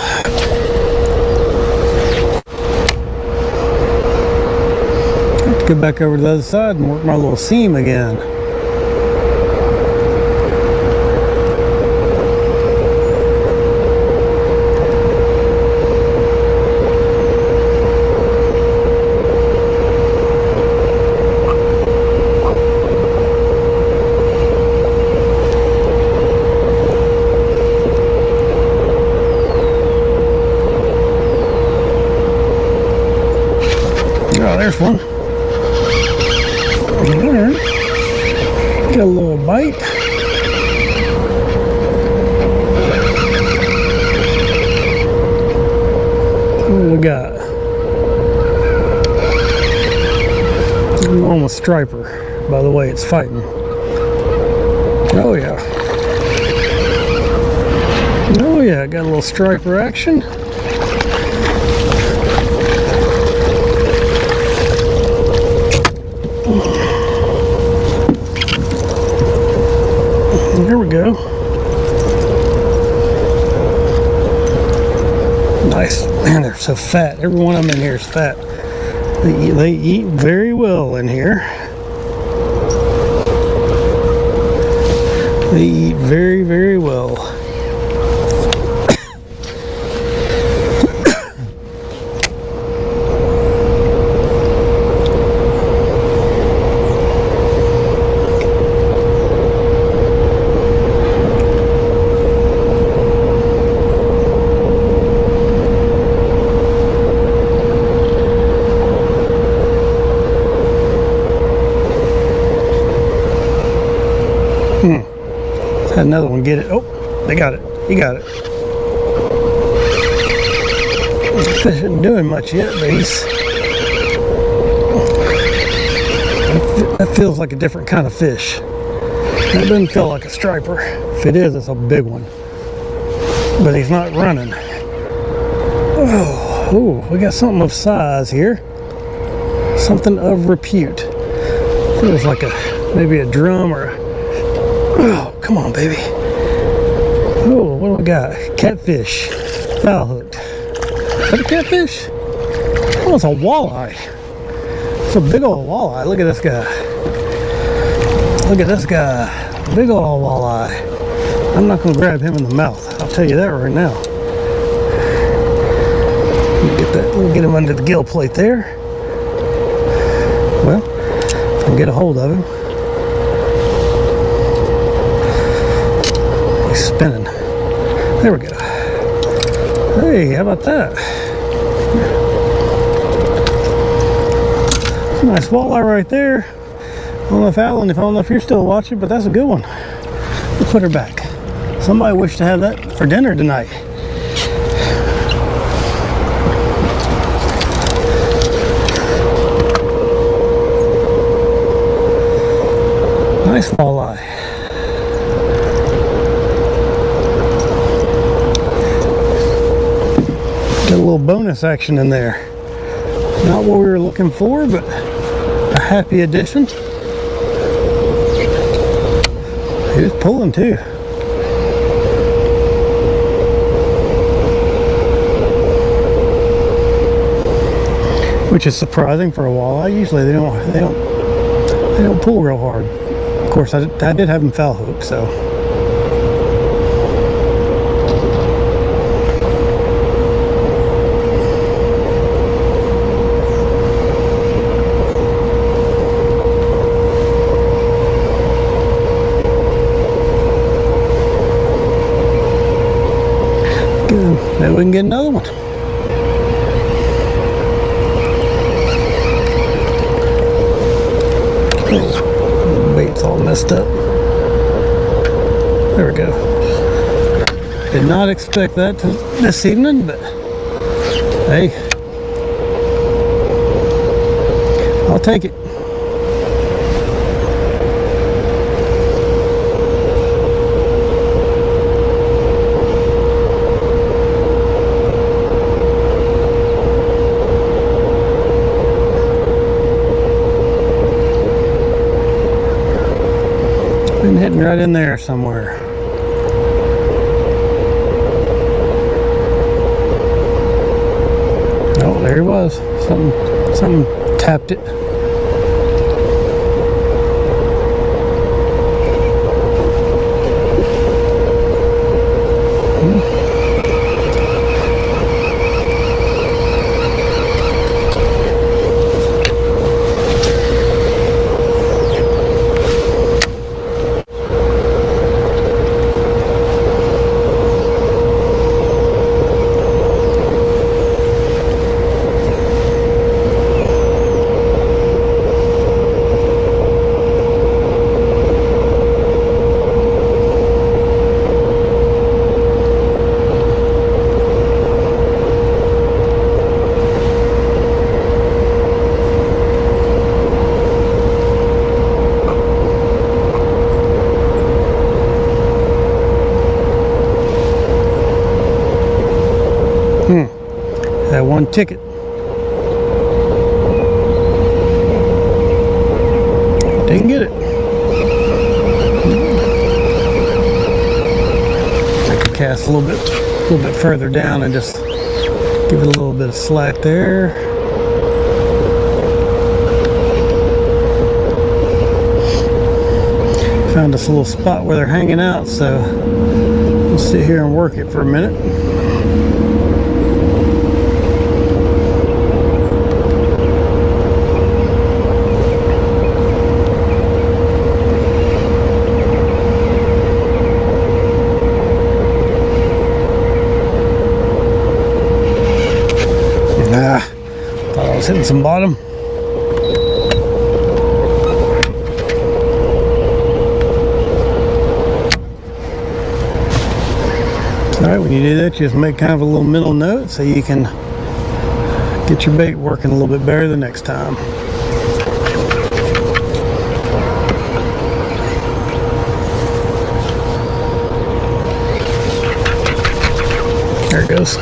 Go back over to the other side and work my little seam again. Oh, there's one. There. Get a little bite. What do we got? Almost striper. By the way, it's fighting. Oh yeah. Oh yeah, got a little striper action. There we go. Nice. Man, they're so fat. Every one of them in here is fat. They eat very well in here. They eat very, very well. Had another one get it. Oh, they got it. He got it. The fish isn't doing much yet, but that feels like a different kind of fish. That doesn't feel like a striper. If it is, it's a big one. But he's not running. Oh, we got something of size here. Something of repute. Feels like maybe a drum or a... Oh, come on, baby. Oh, what do we got? Catfish. Foul hooked. Is that a catfish? Oh, it's a walleye. It's a big old walleye. Look at this guy. Look at this guy. Big old walleye. I'm not going to grab him in the mouth. I'll tell you that right now. Let me get him under the gill plate there. Well, if I can get a hold of him. Spinning. There we go. Hey, how about that? Nice walleye right there. I don't know if Alan, I don't know if you're still watching, but that's a good one. We'll put her back. Somebody wished to have that for dinner tonight. Nice walleye. Got a little bonus action in there. Not what we were looking for, but a happy addition. He was pulling too. Which is surprising for a walleye. Usually they don't pull real hard. Of course, I did have him foul hook, so. Good. Maybe we can get another one. Oh, bait's all messed up. There we go. Did not expect that this evening, but hey, I'll take it. Been hitting right in there somewhere. Oh, there he was. Something tapped it. That one ticket. Didn't get it. I could cast a little bit further down and just give it a little bit of slack there. Found this little spot where they're hanging out, so we'll sit here and work it for a minute. Thought I was hitting some bottom. Alright, when you do that, you just make kind of a little mental note so you can get your bait working a little bit better the next time. There it goes.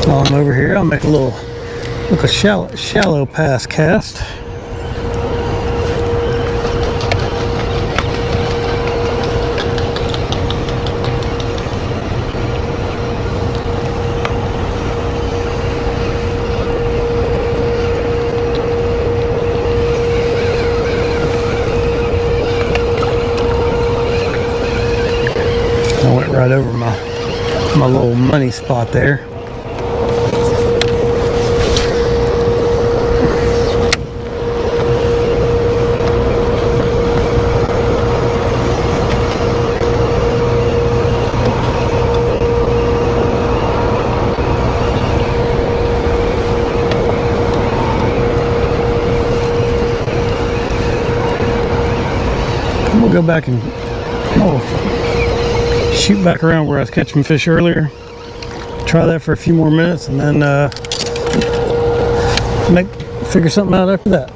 While I'm over here, I'll make a shallow pass cast. I went right over my little money spot there. We'll go back and shoot back around where I was catching fish earlier. Try that for a few more minutes and then figure something out after that.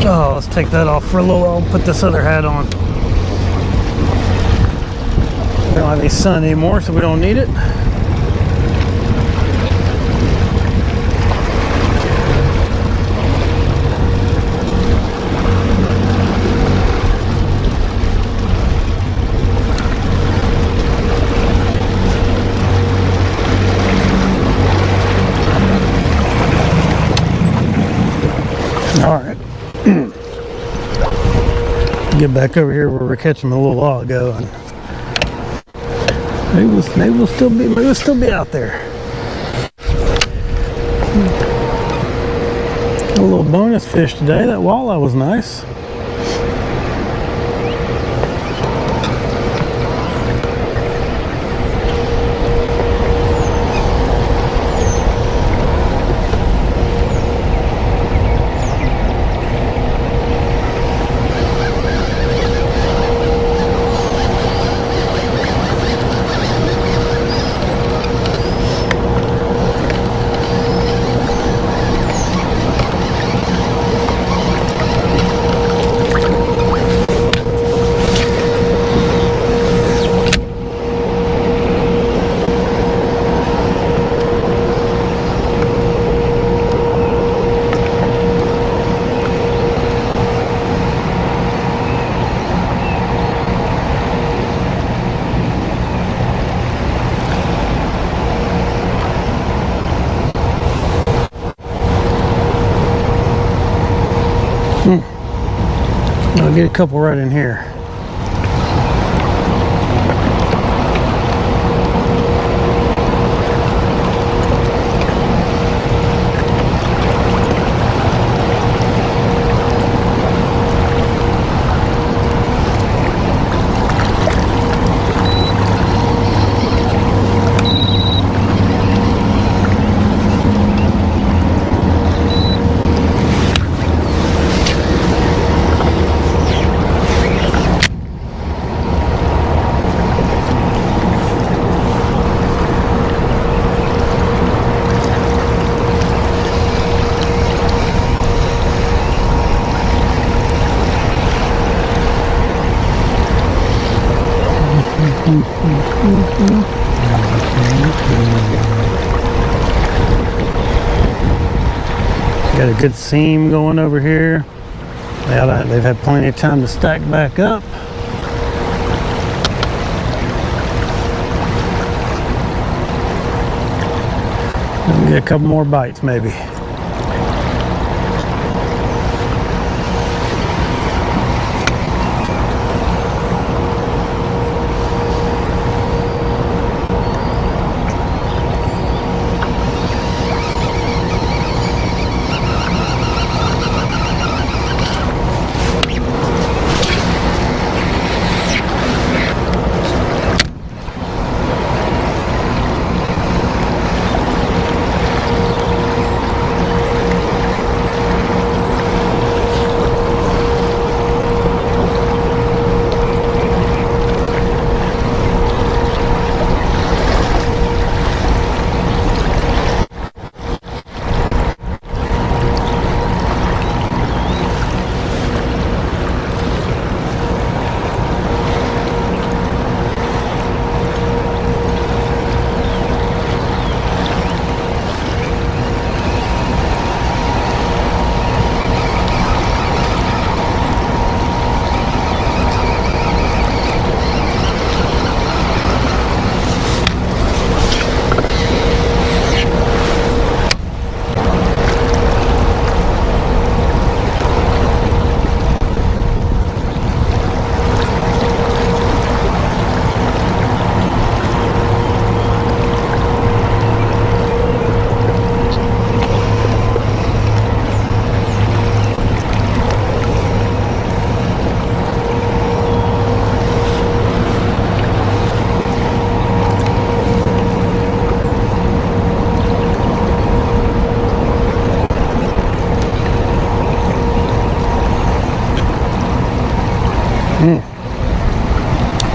Oh, let's take that off for a little while and put this other hat on. We don't have any sun anymore, so we don't need it. All right. Get back over here where we were catching them a little while ago, and maybe we'll still be out there. A little bonus fish today. That walleye was nice. I'll get a couple right in here. Got a good seam going over here. Yeah, they've had plenty of time to stack back up. Get a couple more bites maybe.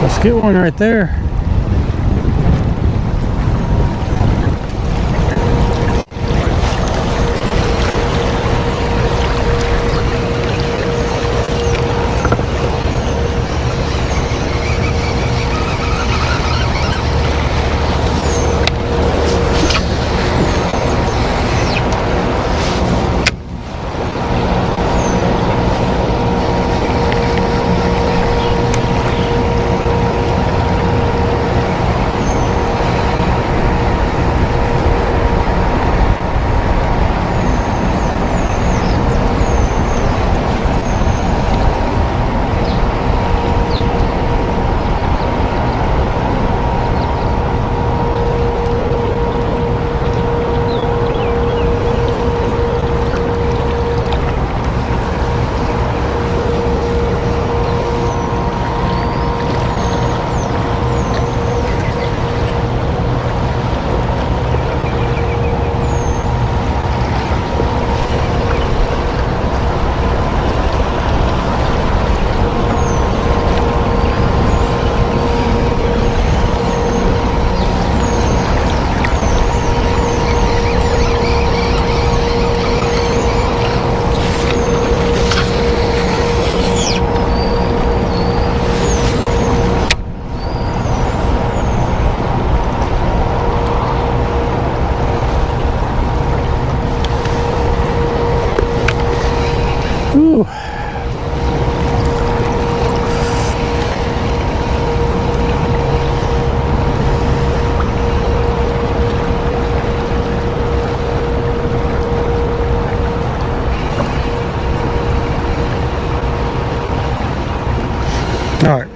Let's get one right there. Ooh. All right.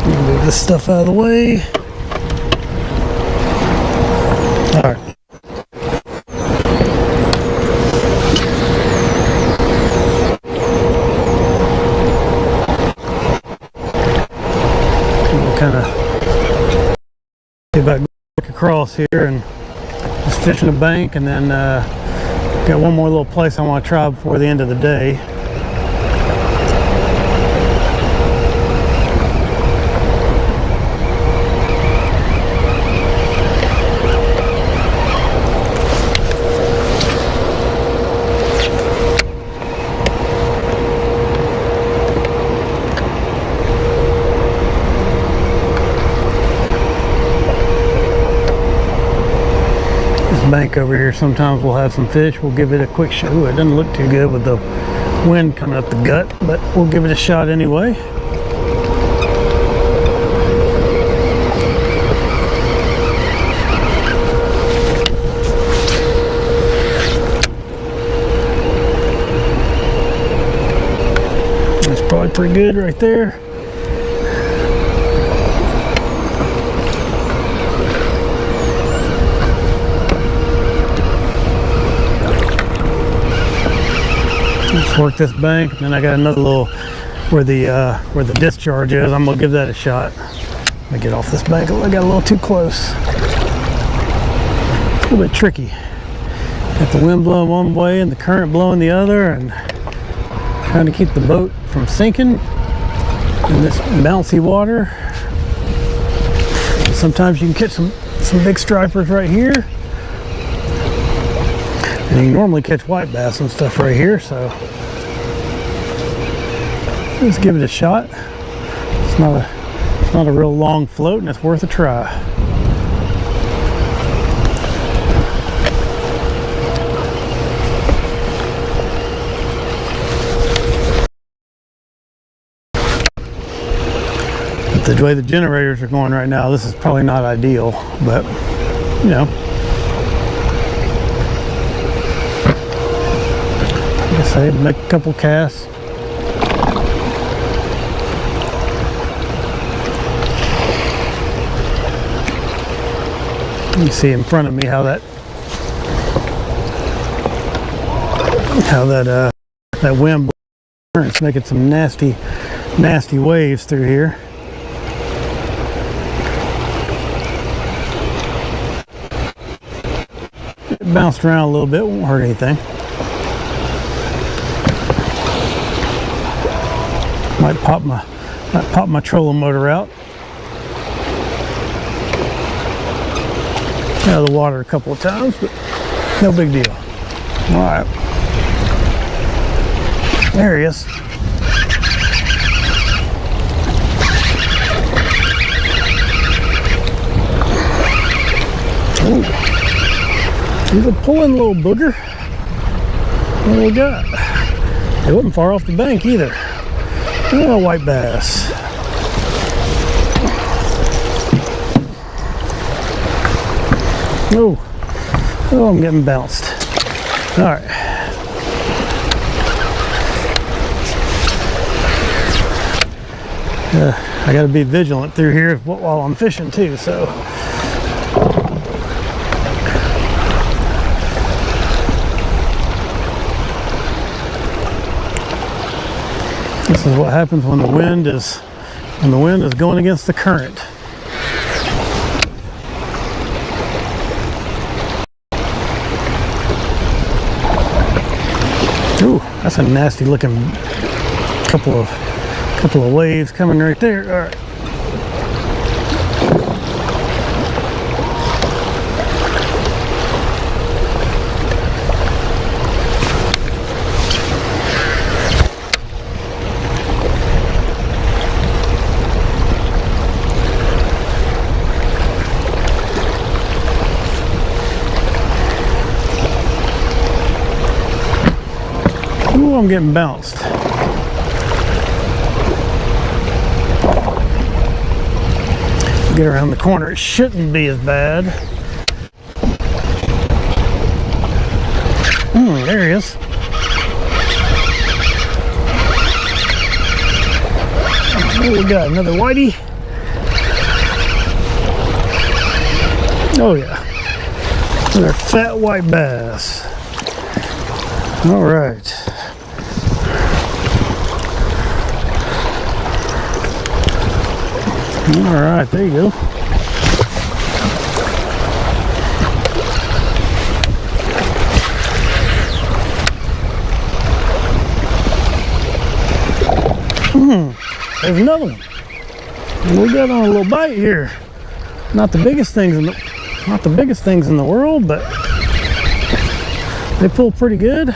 Move this stuff out of the way. All right. Kind of get back across here and just fishing a bank, and then Got one more little place I want to try before the end of the day. Bank over here sometimes we'll have some fish. We'll give it a quick shot. Ooh, it doesn't look too good with the wind coming up the gut, but we'll give it a shot anyway. That's probably pretty good right there. Let's work this bank, and then I got another little where the discharge is. I'm gonna give that a shot. Let me get off this bank. I got a little too close. A little bit tricky. Got the wind blowing one way and the current blowing the other, and trying to keep the boat from sinking in this bouncy water. Sometimes you can catch some big stripers right here. And you can normally catch white bass and stuff right here, so let's give it a shot. It's not a real long float, and it's worth a try. But the way the generators are going right now, this is probably not ideal, but you know. Say make a couple casts. You see in front of me how that wind blows. It's making some nasty waves through here. It bounced around a little bit, won't hurt anything. Might pop my trolling motor out. Out of the water a couple of times, but no big deal. All right, there he is. Ooh. He's a pulling little booger. What do we got? It wasn't far off the bank either. Oh, white bass. Oh, I'm getting bounced. All right. I got to be vigilant through here while I'm fishing too, so. This is what happens when the wind is going against the current. Ooh, that's a nasty looking couple of waves coming right there. All right. Ooh, I'm getting bounced. Get around the corner, it shouldn't be as bad. There he is. Oh, we got another whitey. Oh yeah, another fat white bass. All right. All right, there you go. There's another one. We got on a little bite here. Not the biggest things in the world, but they pull pretty good.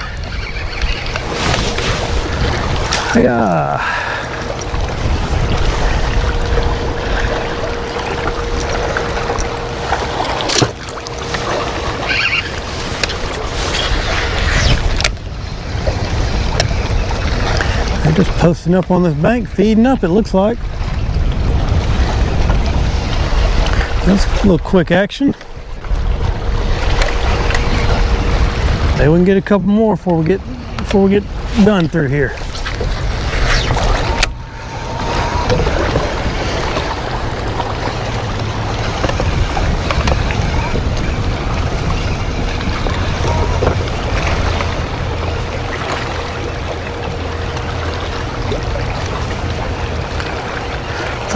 Yeah. They're just posting up on this bank, feeding up, it looks like. That's a little quick action. Maybe we can get a couple more before we get done through here.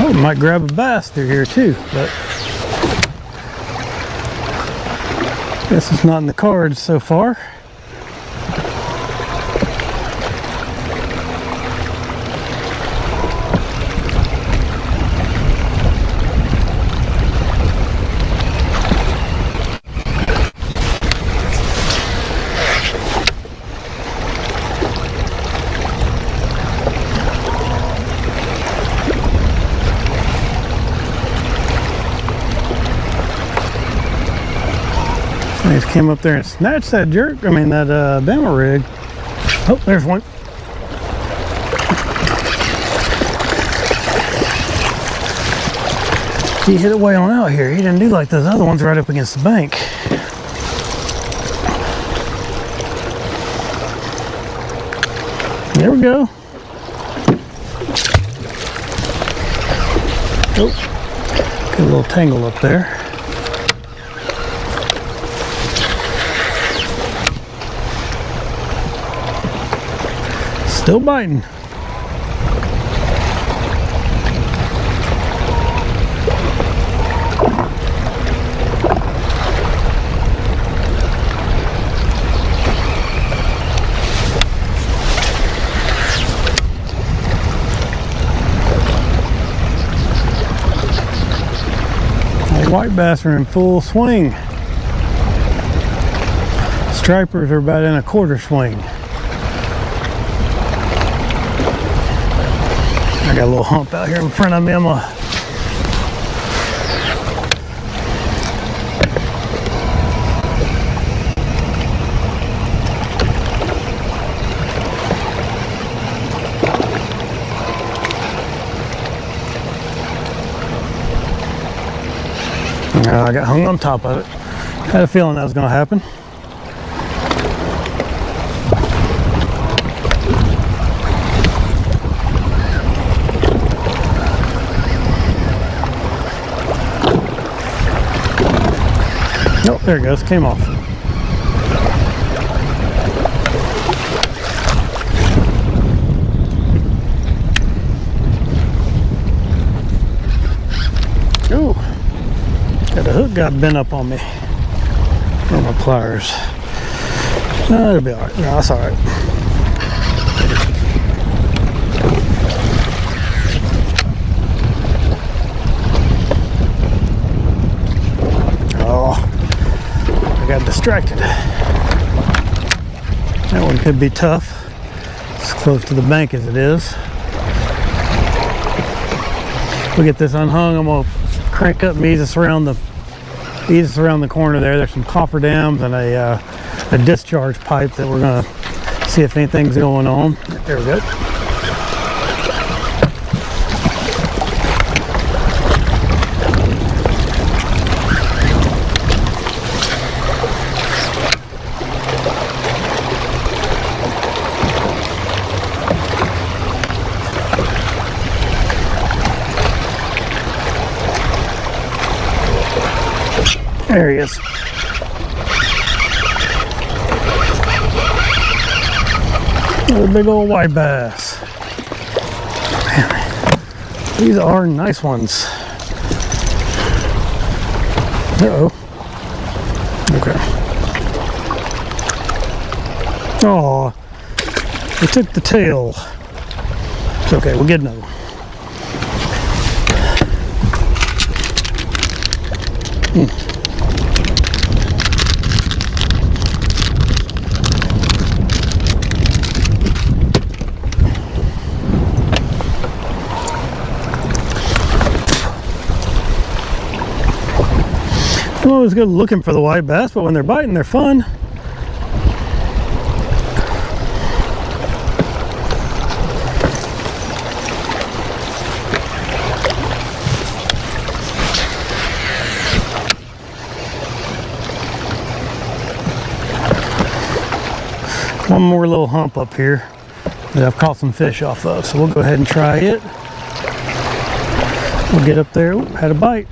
Oh, we might grab a bass through here too, but guess it's not in the cards so far. I just came up there and snatched that that Bama rig. Oh, there's one. He hit it way on out here. He didn't do like those other ones right up against the bank. There we go. Oh, got a little tangle up there. Still biting. The white bass are in full swing. Stripers are about in a quarter swing. I got a little hump out here in front of me. I got hung on top of it. Had a feeling that was going to happen. Oh, there it goes, came off. Ooh, the hook got bent up on me. On my pliers. No, it'll be alright. No, that's alright. Got distracted. That one could be tough. It's close to the bank as it is. We get this unhung. I'm gonna crank up and ease us around the corner there. There's some cofferdams and a discharge pipe that we're gonna see if anything's going on. There we go. There he is. Another big old white bass. Man, these are nice ones. Uh-oh. Okay. Oh, we took the tail. It's okay, we'll get another one. I'm always good looking for the white bass, but when they're biting, they're fun. One more little hump up here that I've caught some fish off of, so we'll go ahead and try it. We'll get up there. Ooh, had a bite.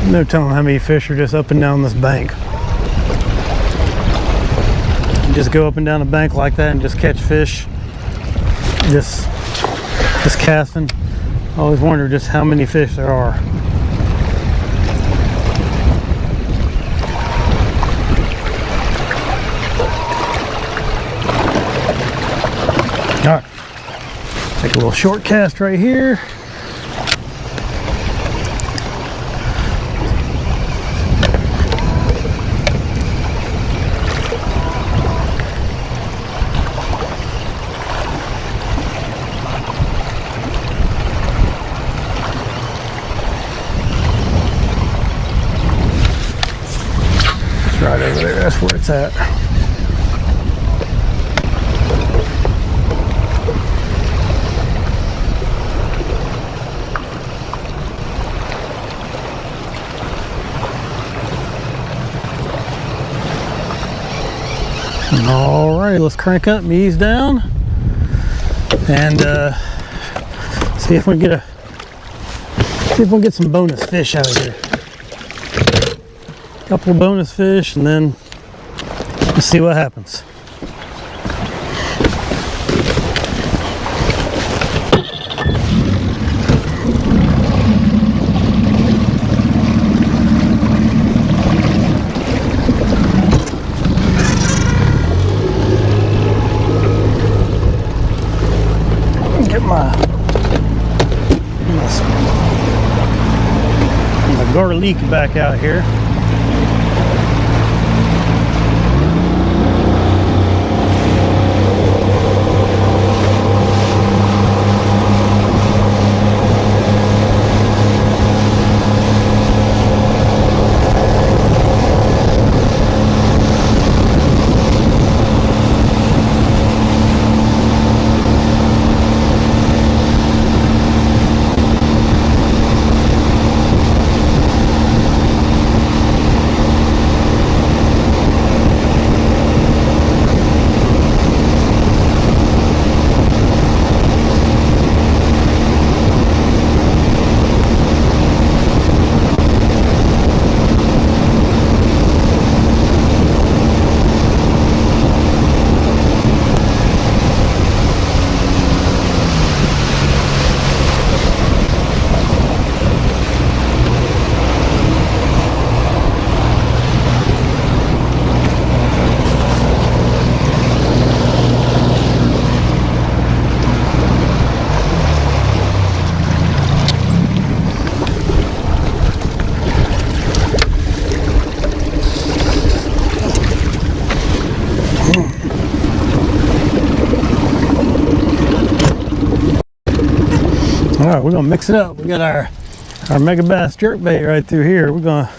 No telling how many fish are just up and down this bank. You just go up and down a bank like that and just catch fish. Just casting. I always wonder just how many fish there are. All right, take a little short cast right here. Right over there, that's where it's at. All right, let's crank up and ease down and see if we can get some bonus fish out of here. Couple of bonus fish, and then we'll see what happens. Get my garlic back out here. All right, we're gonna mix it up. We got our mega bass jerkbait right through here. We're gonna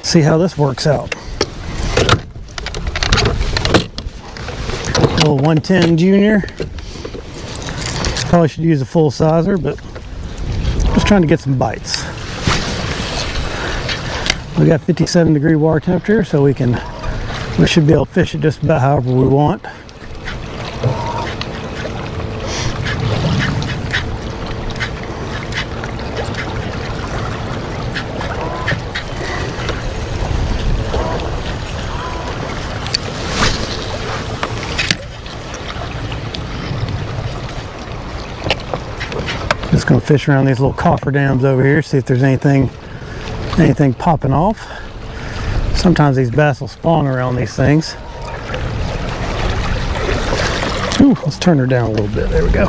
see how this works out. A little 110 junior. Probably should use a full sizer, but just trying to get some bites. We got 57-degree water temperature, so we can We should be able to fish it just about however we want. Just gonna fish around these little cofferdams over here, see if there's anything popping off. Sometimes these bass will spawn around these things. Ooh, let's turn her down a little bit. There we go.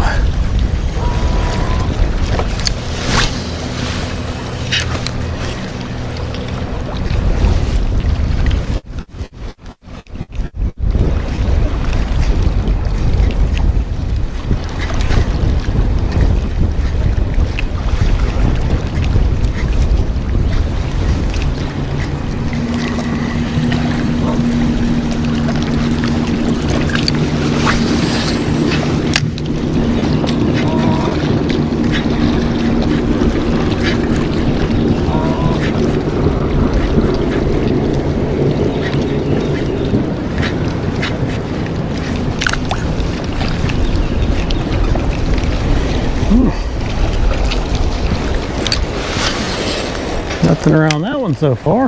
Nothing around that one so far.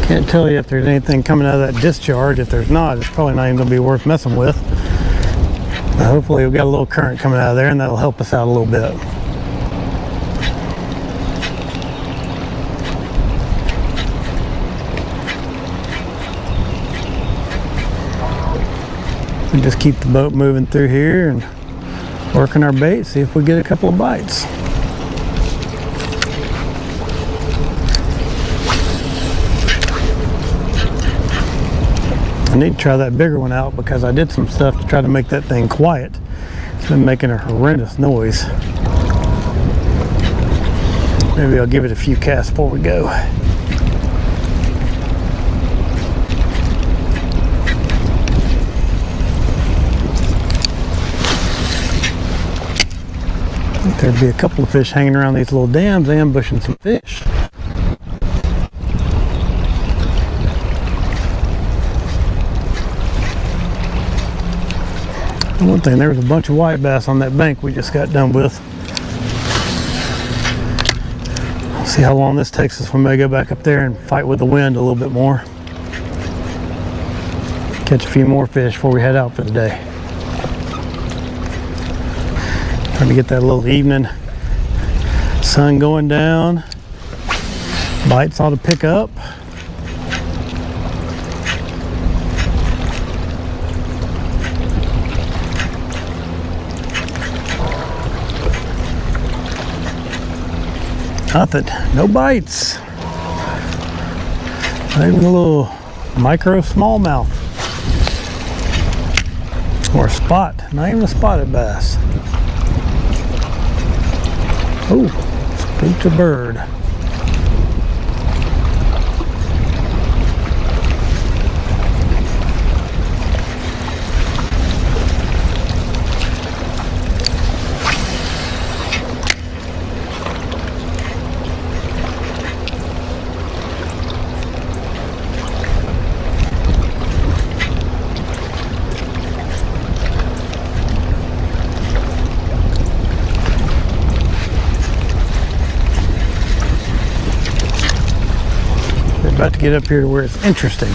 Can't tell you if there's anything coming out of that discharge. If there's not, it's probably not even going to be worth messing with. But hopefully we've got a little current coming out of there and that'll help us out a little bit. We just keep the boat moving through here and working our bait, see if we get a couple of bites. I need to try that bigger one out because I did some stuff to try to make that thing quiet. It's been making a horrendous noise. Maybe I'll give it a few casts before we go. I think there'd be a couple of fish hanging around these little dams ambushing some fish. One thing, there was a bunch of white bass on that bank we just got done with. See how long this takes us when we go back up there and fight with the wind a little bit more. Catch a few more fish before we head out for the day. Trying to get that little evening sun going down. Bites ought to pick up. Nothing, no bites. Not even a little micro smallmouth. Or a spot, not even a spotted bass. Oh, spooked a bird. About to get up here to where it's interesting.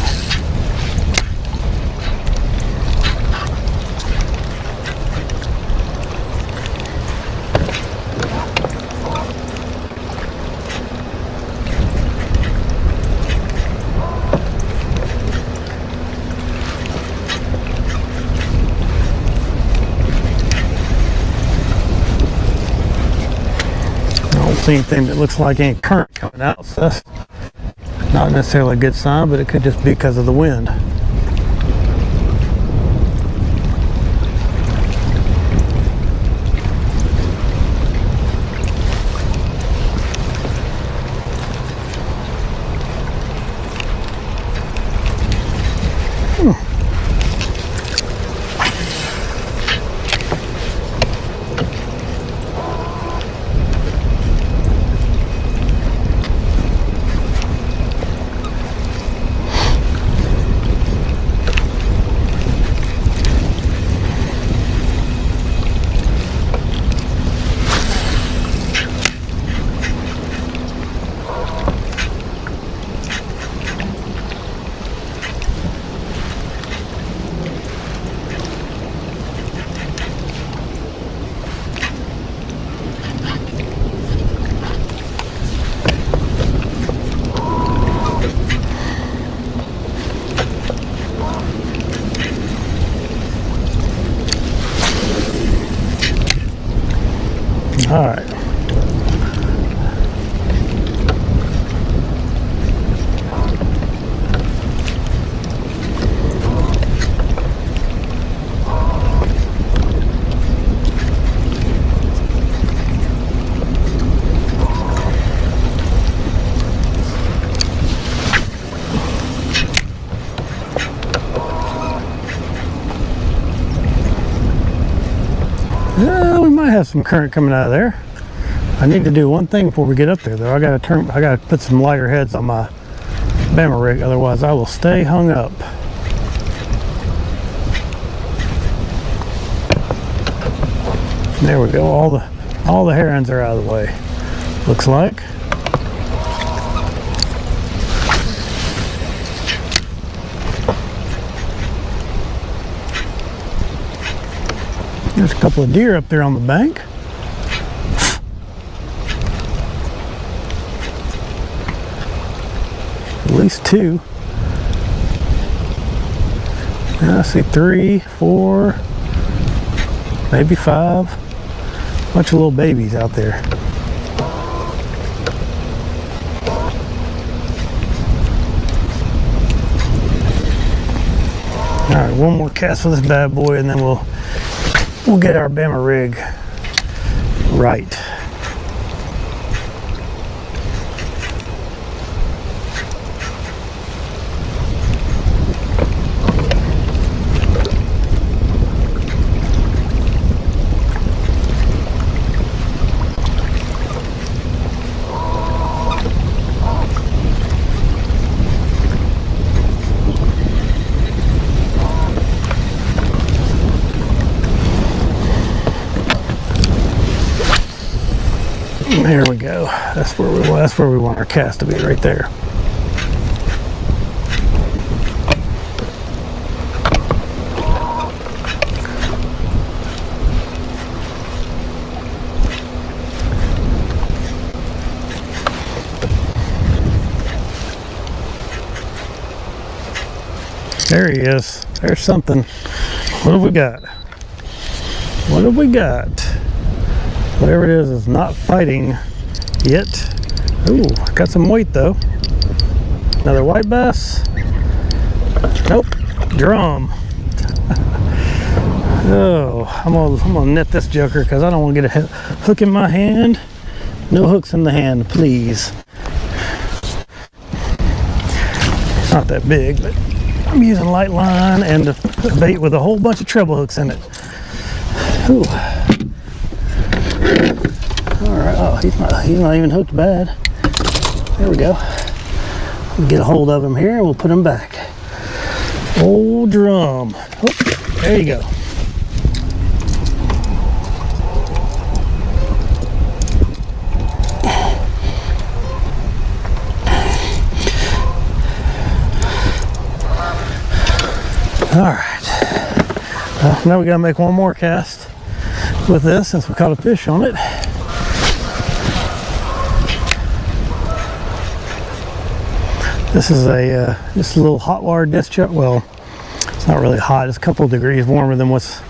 I don't see anything that looks like any current coming out, so that's not necessarily a good sign, but it could just be because of the wind. some current coming out of there. I need to do one thing before we get up there though. I gotta put some lighter heads on my Bama rig, otherwise I will stay hung up. There we go. All the herons are out of the way, looks like. There's a couple of deer up there on the bank. At least two. I see 3, 4, maybe 5. Bunch of little babies out there. All right, one more cast for this bad boy, and then we'll get our Bama rig right. There we go. That's where we want our cast to be, right there. There he is. There's something. What have we got? What have we got? Whatever it is not fighting yet. Ooh, got some weight though. Another white bass. Nope, drum. Oh, I'm gonna net this joker because I don't want to get a hook in my hand. No hooks in the hand, please. It's not that big, but I'm using light line and a bait with a whole bunch of treble hooks in it. Ooh. Alright, oh, he's not even hooked bad. There we go. We'll get a hold of him here and we'll put him back. Old drum. Oh, there you go. Alright. Well, now we gotta make one more cast with this since we caught a fish on it. This is just a little hot water discharge. Well, it's not really hot. It's a couple of degrees warmer than what's.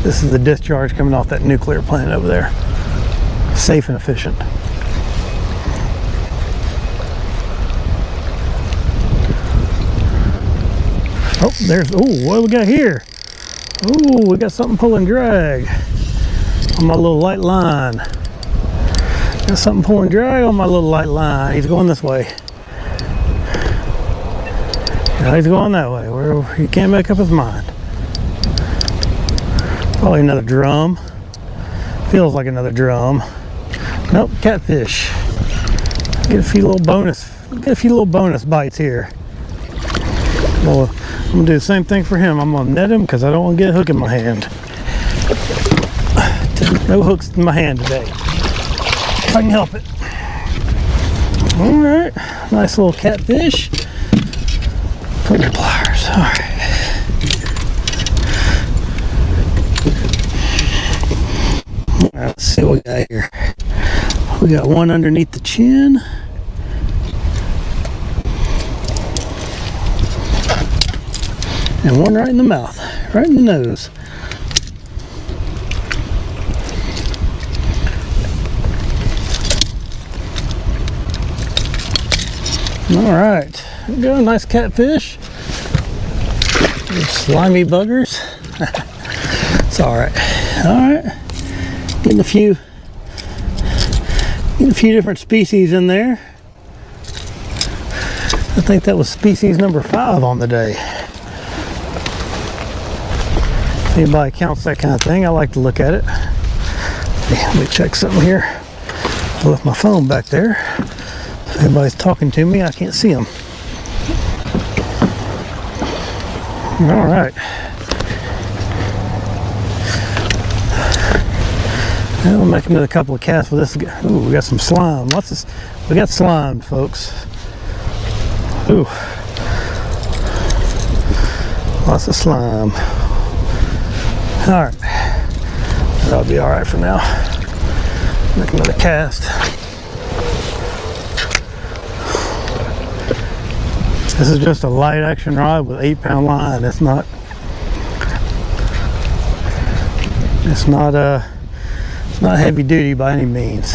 This is the discharge coming off that nuclear plant over there. Safe and efficient. Oh, there's, oh, what do we got here? Oh, we got something pulling drag on my little light line. Got something pulling drag on my little light line. He's going this way. Now he's going that way, where he can't make up his mind. Probably another drum. Feels like another drum. Nope, catfish. Get a few little bonus bites here. Well, I'm gonna do the same thing for him. I'm gonna net him because I don't want to get a hook in my hand. No hooks in my hand today. If I can help it. All right, nice little catfish. Put your pliers. All right. All right, let's see what we got here. We got one underneath the chin. And one right in the mouth, right in the nose. All right, there we go, nice catfish. Those slimy buggers. It's all right. All right, getting a few different species in there. I think that was species number 5 on the day. anybody counts that kind of thing, I like to look at it. Let me check something here. I left my phone back there. If anybody's talking to me, I can't see them. All right. We'll make another couple of casts with this. Ooh, we got some slime. We got slime, folks. Ooh. Lots of slime. Alright. That'll be alright for now. Make another cast. This is just a light action rod with 8-pound line. It's not heavy duty by any means.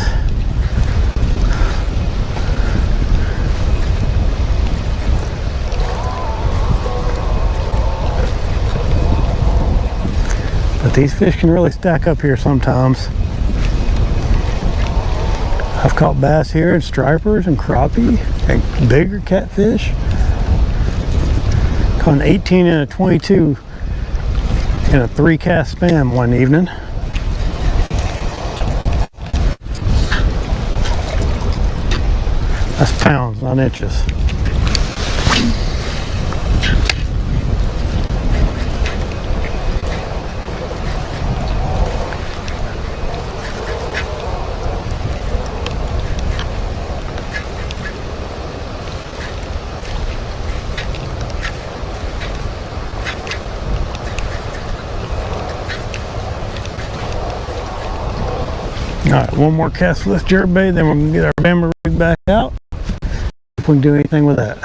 But these fish can really stack up here sometimes. I've caught bass here and stripers and crappie and bigger catfish. Caught an 18 and a 22 in a 3-cast span one evening. That's pounds, not inches. Alright, one more cast with this jerkbait, then we're going to get our bammer rig back out. If we can do anything with that.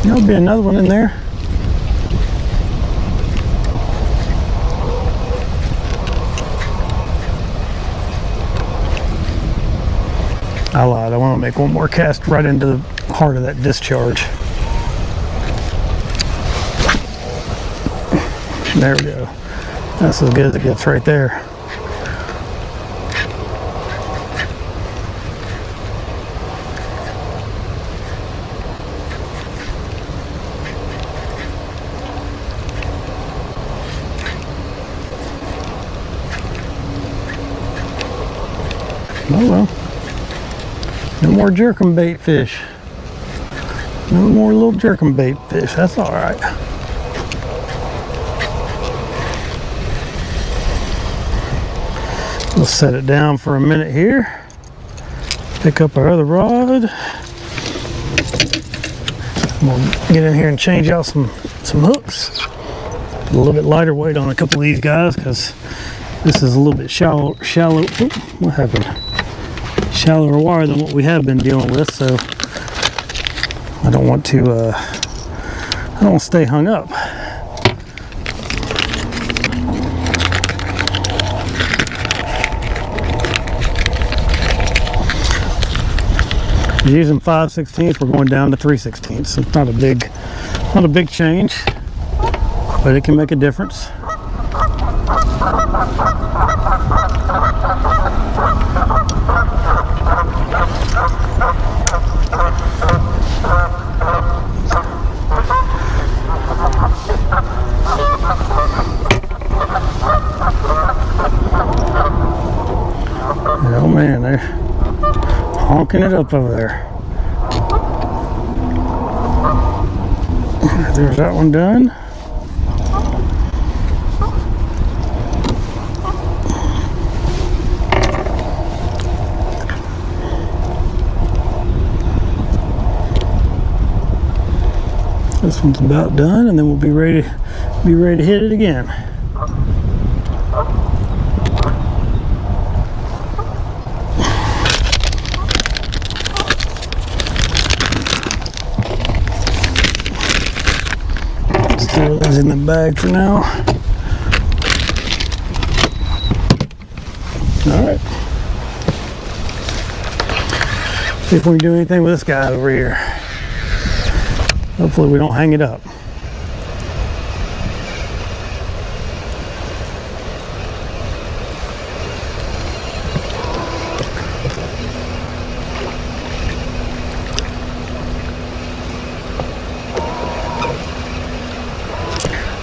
There'll be another one in there. I lied. I want to make one more cast right into the heart of that discharge. There we go. That's as good as it gets right there. Oh well. No more jerkbait fish. No more little jerkbait fish. That's all right. We'll set it down for a minute here. Pick up our other rod. We'll get in here and change out some hooks. A little bit lighter weight on a couple of these guys because this is a little bit shallow. Oop, what happened? Shallower wire than what we have been dealing with, so I don't want to stay hung up. Using 5/16, we're going down to 3/16. So it's not a big change, but it can make a difference. Oh man, they're honking it up over there. There's that one done. This one's about done, and then we'll be ready to hit it again. Throw those in the bag for now. All right. See if we can do anything with this guy over here. Hopefully we don't hang it up.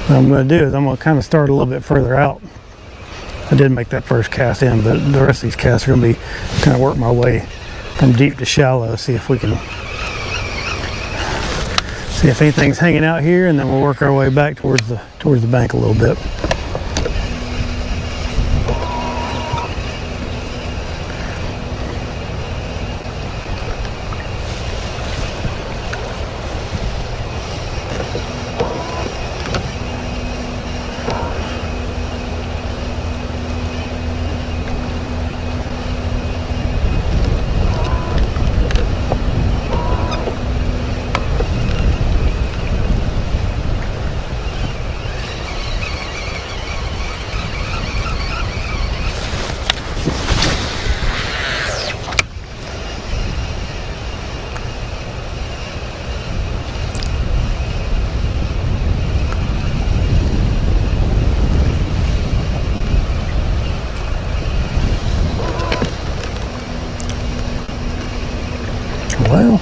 What I'm going to do is I'm going to kind of start a little bit further out. I did make that first cast in, but the rest of these casts are going to be kind of work my way from deep to shallow. See if we can see if anything's hanging out here, and then we'll work our way back towards the bank a little bit. Well,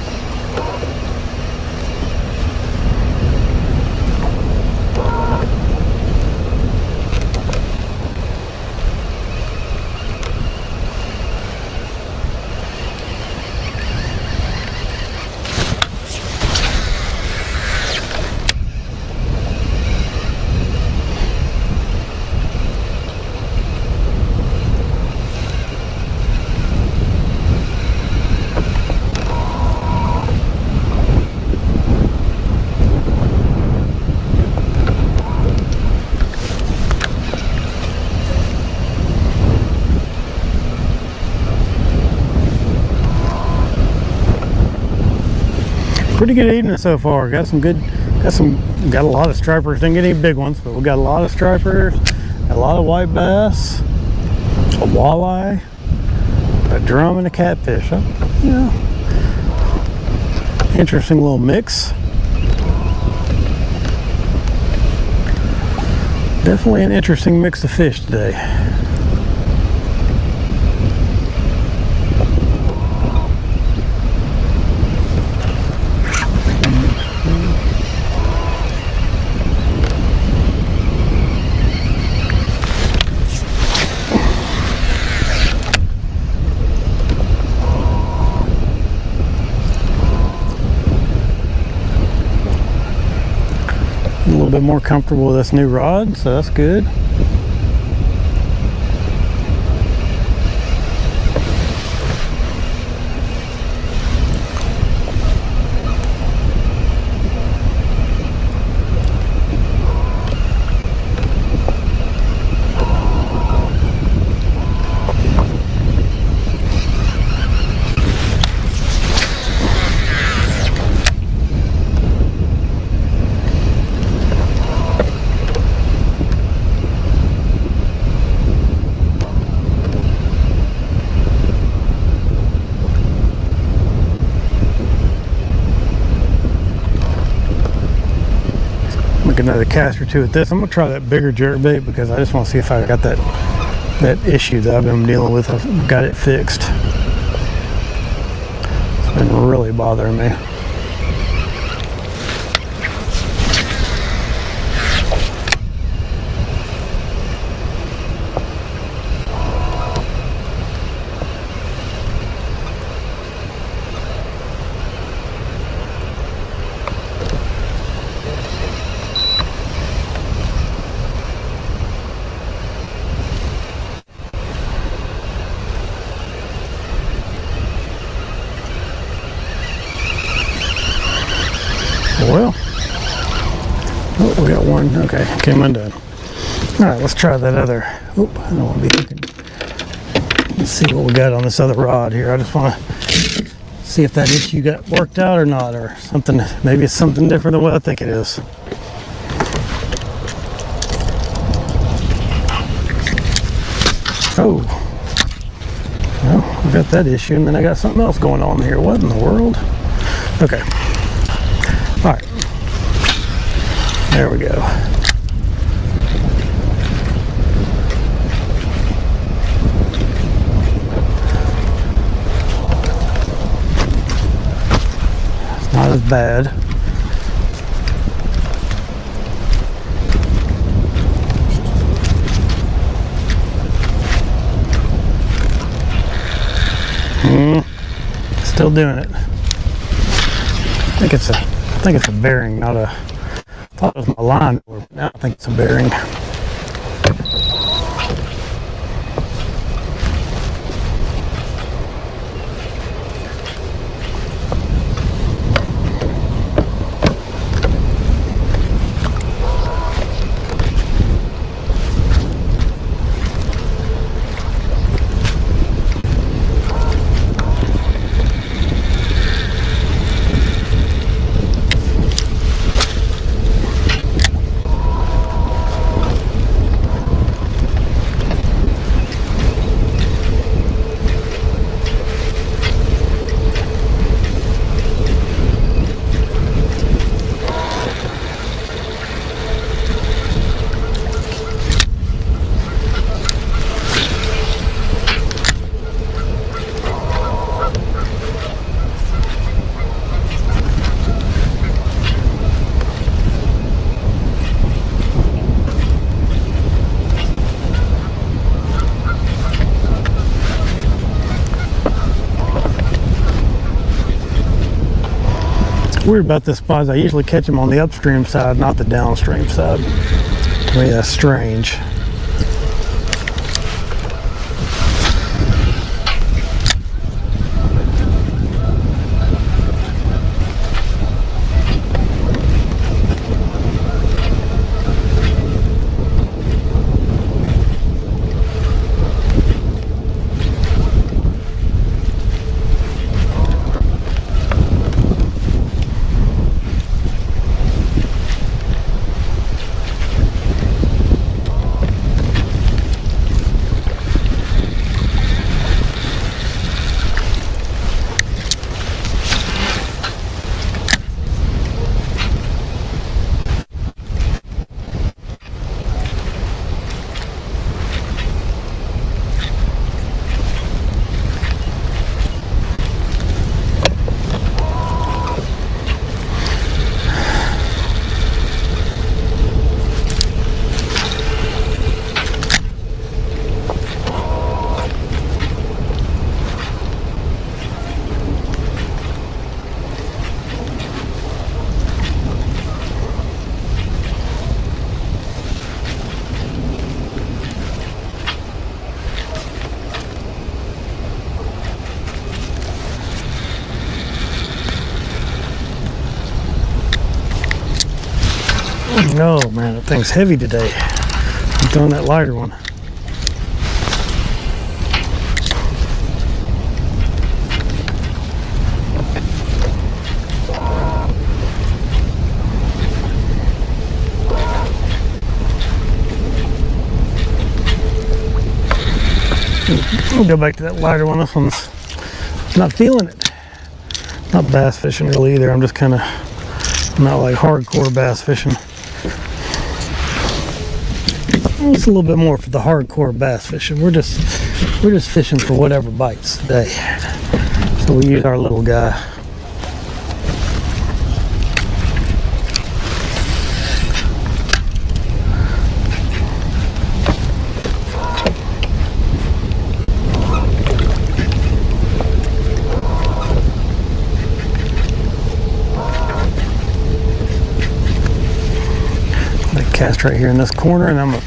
pretty good evening so far. Got a lot of stripers. Didn't get any big ones, but we got a lot of stripers, a lot of white bass, a walleye, a drum, and a catfish. Yeah, interesting little mix. Definitely an interesting mix of fish today. A little bit more comfortable with this new rod, so that's good. Make another cast or two with this. I'm gonna try that bigger jerkbait because I just want to see if I got that issue that I've been dealing with. I've got it fixed. It's been really bothering me. Well, oh, we got one. Okay, came undone. All right, let's try that other. Oop, I don't want to be looking. Let's see what we got on this other rod here. I just want to see if that issue got worked out or not, or something. Maybe it's something different than what I think it is. Oh, got that issue, and then I got something else going on here. What in the world? Okay. All right. There we go. It's not as bad. Still doing it. I think it's a bearing, not a. I thought it was my line, but now I think it's a bearing. Weird about this spot is I usually catch them on the upstream side, not the downstream side. I mean, that's strange. No, man, that thing's heavy today. I'm throwing that lighter one. I'll go back to that lighter one. This one's not feeling it. Not bass fishing really either. I'm just kind of not like hardcore bass fishing. It's a little bit more for the hardcore bass fishing. We're just fishing for whatever bites today. So we use our little guy. Cast right here in this corner, and I'm gonna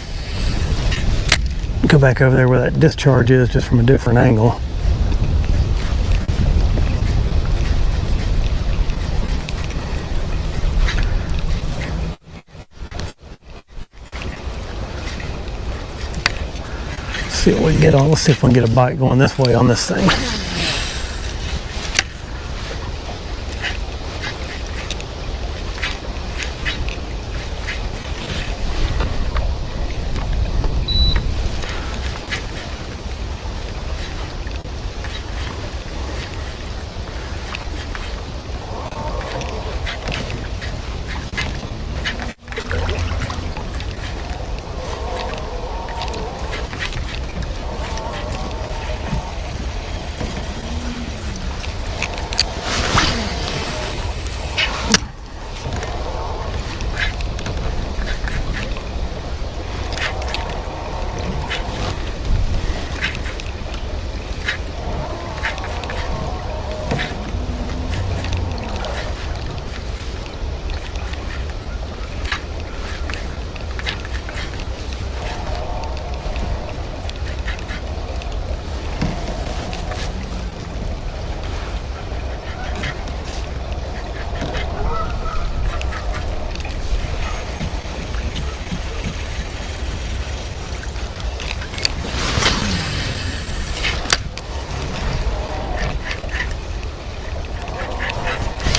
go back over there where that discharge is, just from a different angle. See what we can get on. Let's see if we can get a bite going this way on this thing.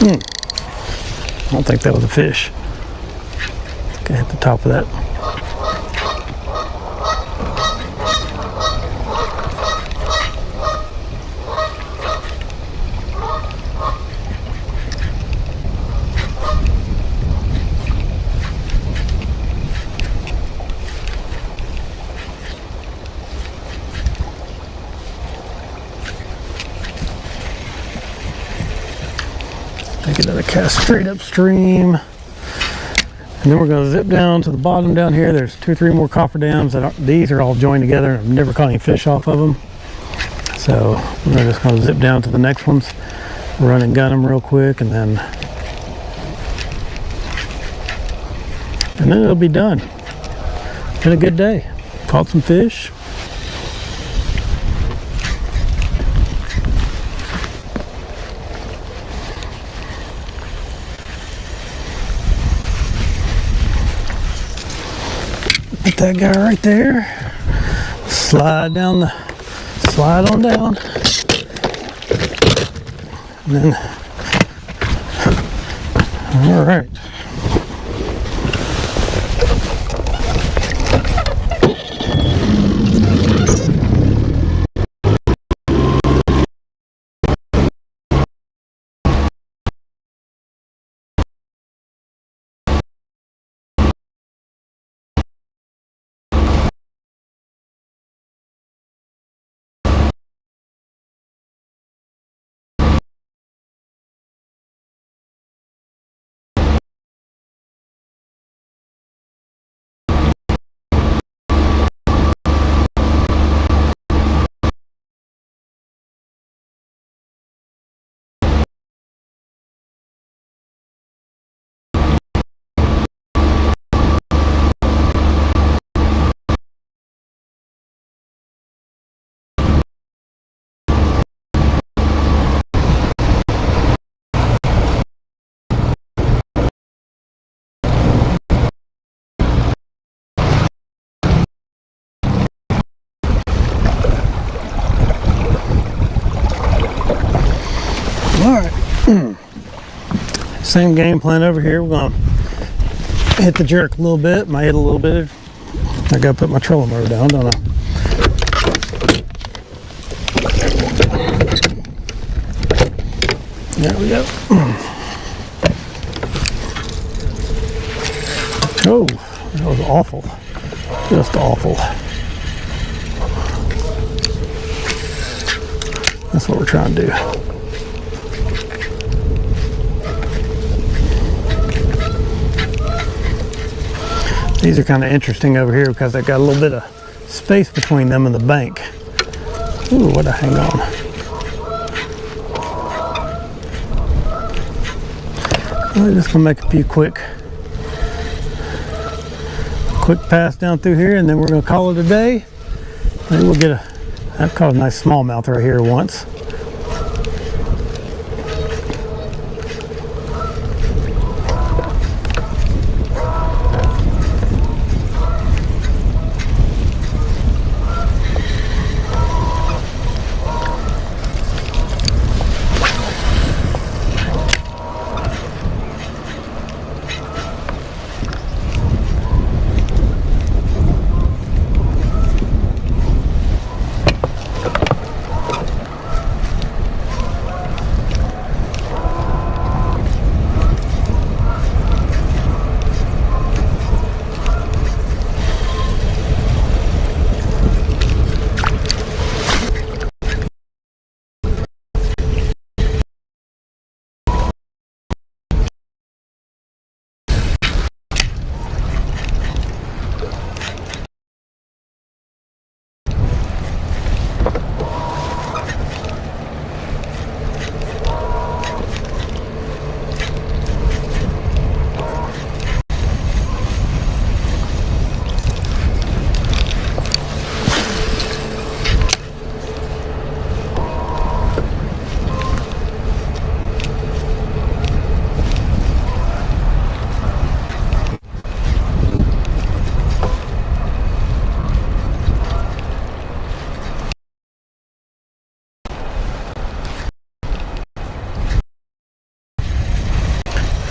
I don't think that was a fish. Okay, hit the top of that. Take another cast straight upstream. And then we're going to zip down to the bottom down here. There's 2 or 3 more cofferdams. These are all joined together. I've never caught any fish off of them. So we're just going to zip down to the next ones, run and gun them real quick, and then it'll be done. Been a good day. Caught some fish. Put that guy right there. Slide on down. And then, all right. Alright, same game plan over here. We're going to hit the jerk a little bit, might hit a little bit. I got to put my trolling motor down, don't I? There we go. Oh, that was awful. Just awful. That's what we're trying to do. These are kind of interesting over here because they got a little bit of space between them and the bank. Ooh, what a hang on. I'm just gonna make a few quick pass down through here, and then we're gonna call it a day. Maybe we'll get I've caught a nice smallmouth right here once.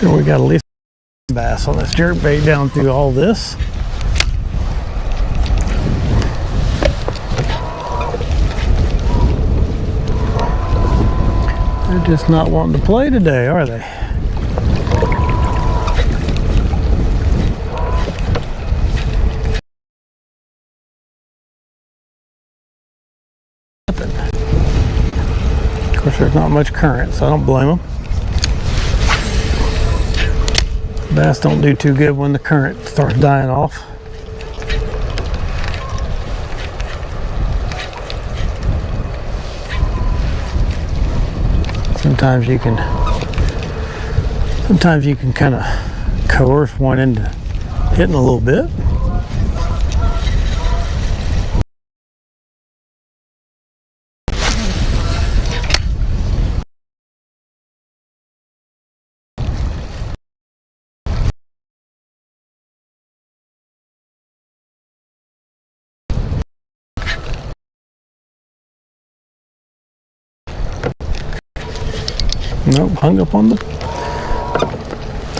Here we got at least bass on this jerk bait down through all this. They're just not wanting to play today, are they? Of course, there's not much current, so I don't blame them. Bass don't do too good when the current starts dying off. Sometimes you can kind of coerce one into hitting a little bit. Nope, hung up on the...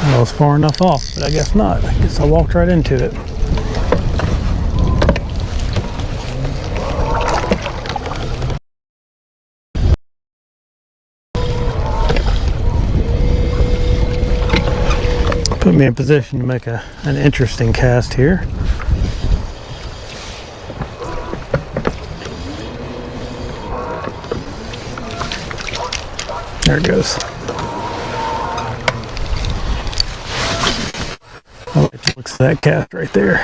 I was far enough off, but I guess not. I guess I walked right into it. Put me in position to make an interesting cast here. There it goes. I like the looks of that cast right there.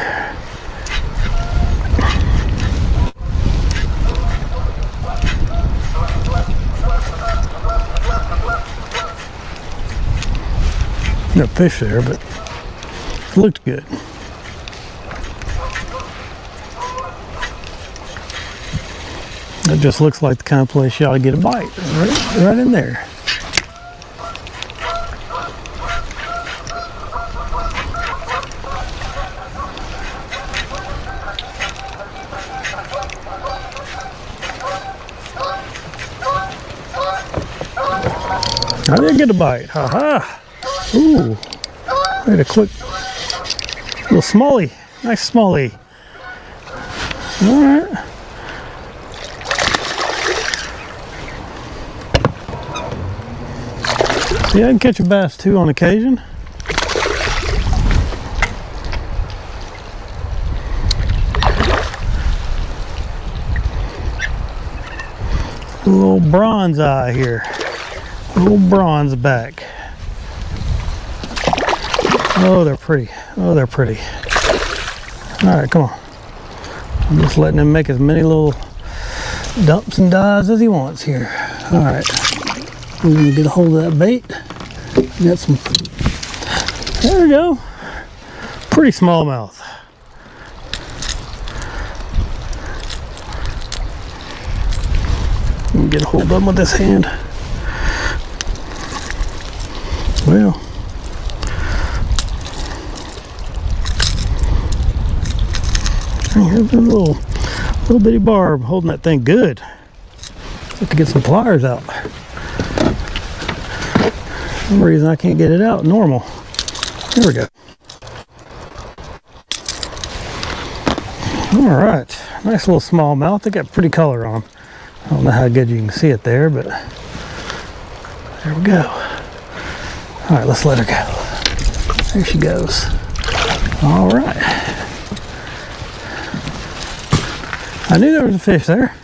No fish there, but it looked good. It just looks like the kind of place you ought to get a bite. Right in there. I did get a bite. Ha-ha. Ooh. Made a quick little smallie. Nice smallie. All right. Yeah, I can catch a bass too on occasion. A little bronze eye here. A little bronze back. Oh, they're pretty. Oh, they're pretty. All right, come on. I'm just letting him make as many little dumps and dives as he wants here. All right. I'm gonna get a hold of that bait. Got some. There we go. Pretty smallmouth. Let me get a hold of him with this hand. Well, here's a little bitty barb holding that thing good. Have to get some pliers out. For some reason I can't get it out normal. There we go. All right, nice little smallmouth. They got pretty color on them. I don't know how good you can see it there, but there we go. All right, let's let her go. There she goes. All right. I knew there was a fish there.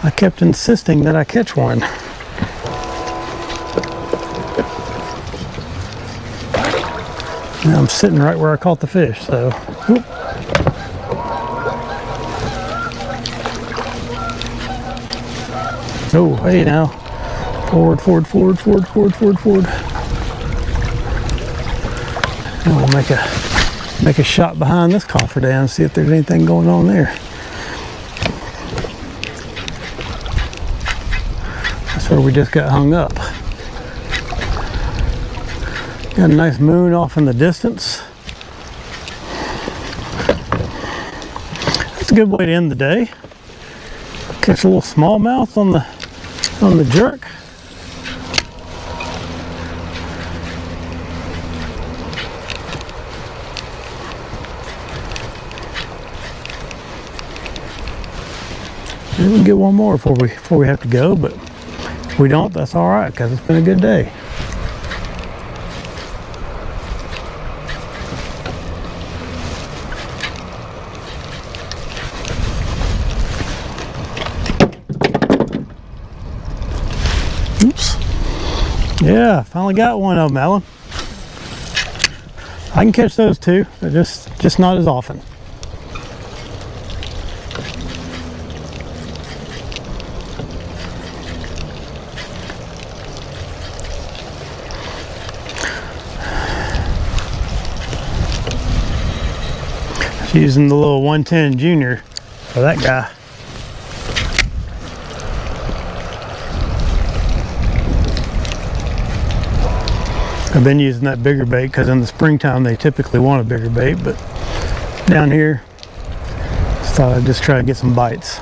I kept insisting that I catch one. Now I'm sitting right where I caught the fish, so. Whoop. Oh, hey now. Forward, forward, forward, forward, forward, forward, forward. And we'll make a shot behind this cofferdam and see if there's anything going on there. That's where we just got hung up. Got a nice moon off in the distance. That's a good way to end the day. Catch a little smallmouth on the jerk. Maybe we can get one more before we have to go, but if we don't, that's all right because it's been a good day. Oops. Yeah, finally got one of them, Alan. I can catch those too, but just not as often. Using the little 110 Junior for that guy. I've been using that bigger bait because in the springtime they typically want a bigger bait, but down here just thought I'd just try to get some bites.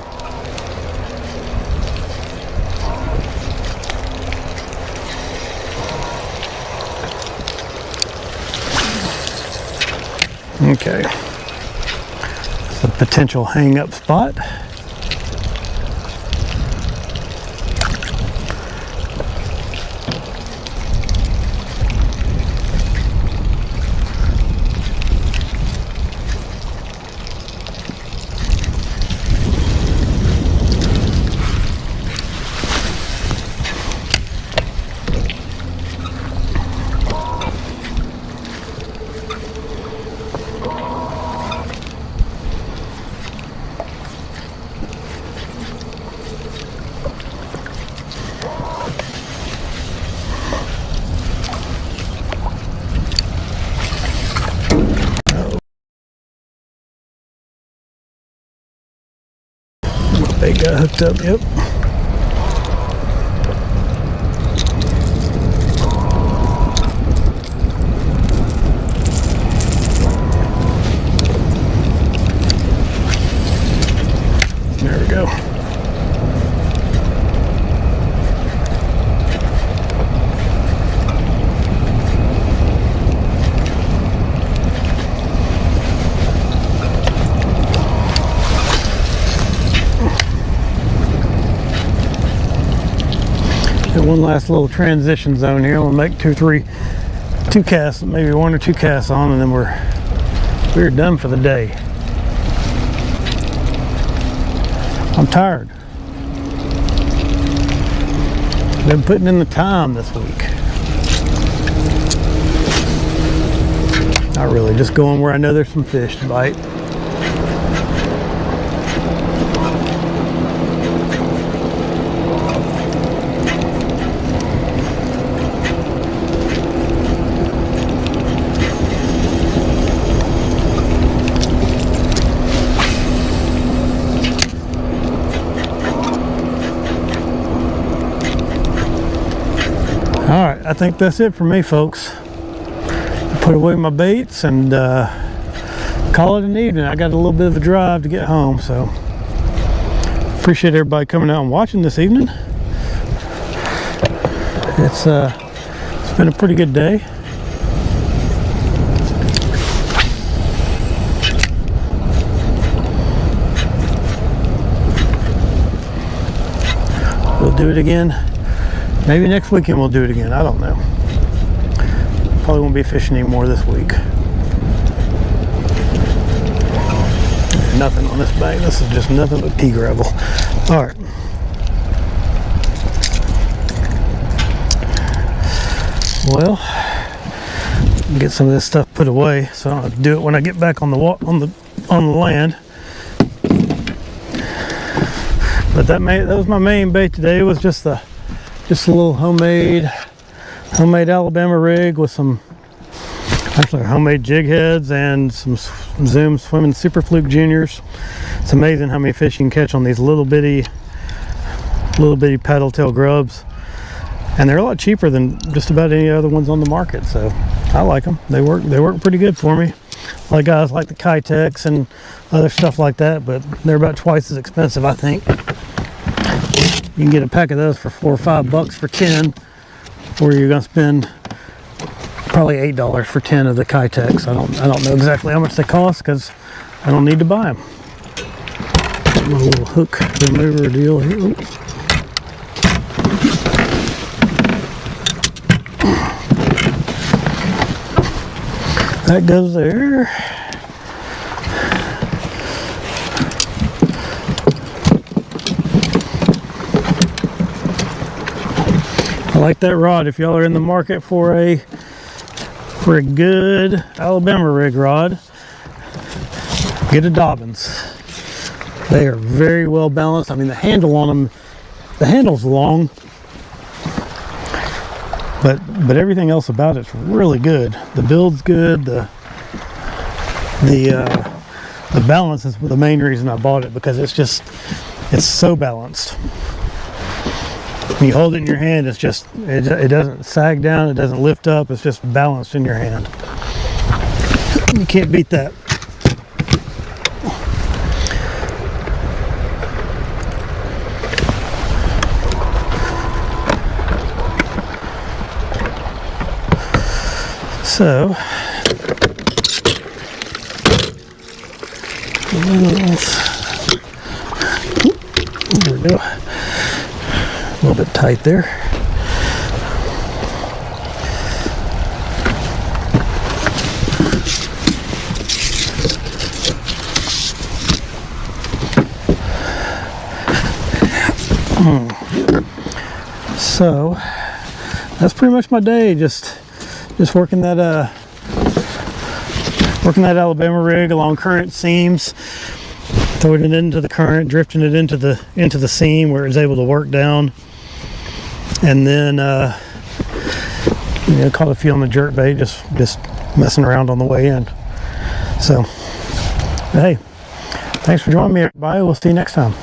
Okay, it's a potential hang up spot. Bait got hooked up, yep. There we go. One last little transition zone here. We'll make two casts, maybe one or two casts on, and then we're done for the day. I'm tired. Been putting in the time this week. Not really, just going where I know there's some fish to bite. Alright, I think that's it for me, folks. Put away my baits and call it an evening. I got a little bit of a drive to get home, so appreciate everybody coming out and watching this evening. It's been a pretty good day. We'll do it again. Maybe next weekend we'll do it again. I don't know. Probably won't be fishing anymore this week. Nothing on this bank. This is just nothing but pea gravel. All right. Well, get some of this stuff put away so I don't have to do it when I get back on the land. But that was my main bait today. It was just a little homemade Alabama rig with some actually homemade jig heads and some Zoom Swimming Super Fluke Juniors. It's amazing how many fish you can catch on these little bitty paddle tail grubs, and they're a lot cheaper than just about any other ones on the market. So I like them. They work pretty good for me. A lot of guys like the Kitex and other stuff like that, but they're about twice as expensive, I think. You can get a pack of those for $4 or $5 for 10, or you're gonna spend probably $8 for 10 of the Kitex. I don't know exactly how much they cost because I don't need to buy them. My little hook remover deal here. Oop. That goes there. I like that rod. If y'all are in the market for a good Alabama rig rod, get a Dobbins. They are very well balanced. I mean, the handle on them, the handle's long, but everything else about it's really good. The build's good. The balance is the main reason I bought it, because it's so balanced. When you hold it in your hand, it doesn't sag down, it doesn't lift up, it's just balanced in your hand. You can't beat that. So, there we go. A little bit tight there. So that's pretty much my day. Just working that Alabama rig along current seams, throwing it into the current, drifting it into the seam where it's able to work down, and then caught a few on the jerk bait, just messing around on the way in. So hey, thanks for joining me, everybody. We'll see you next time.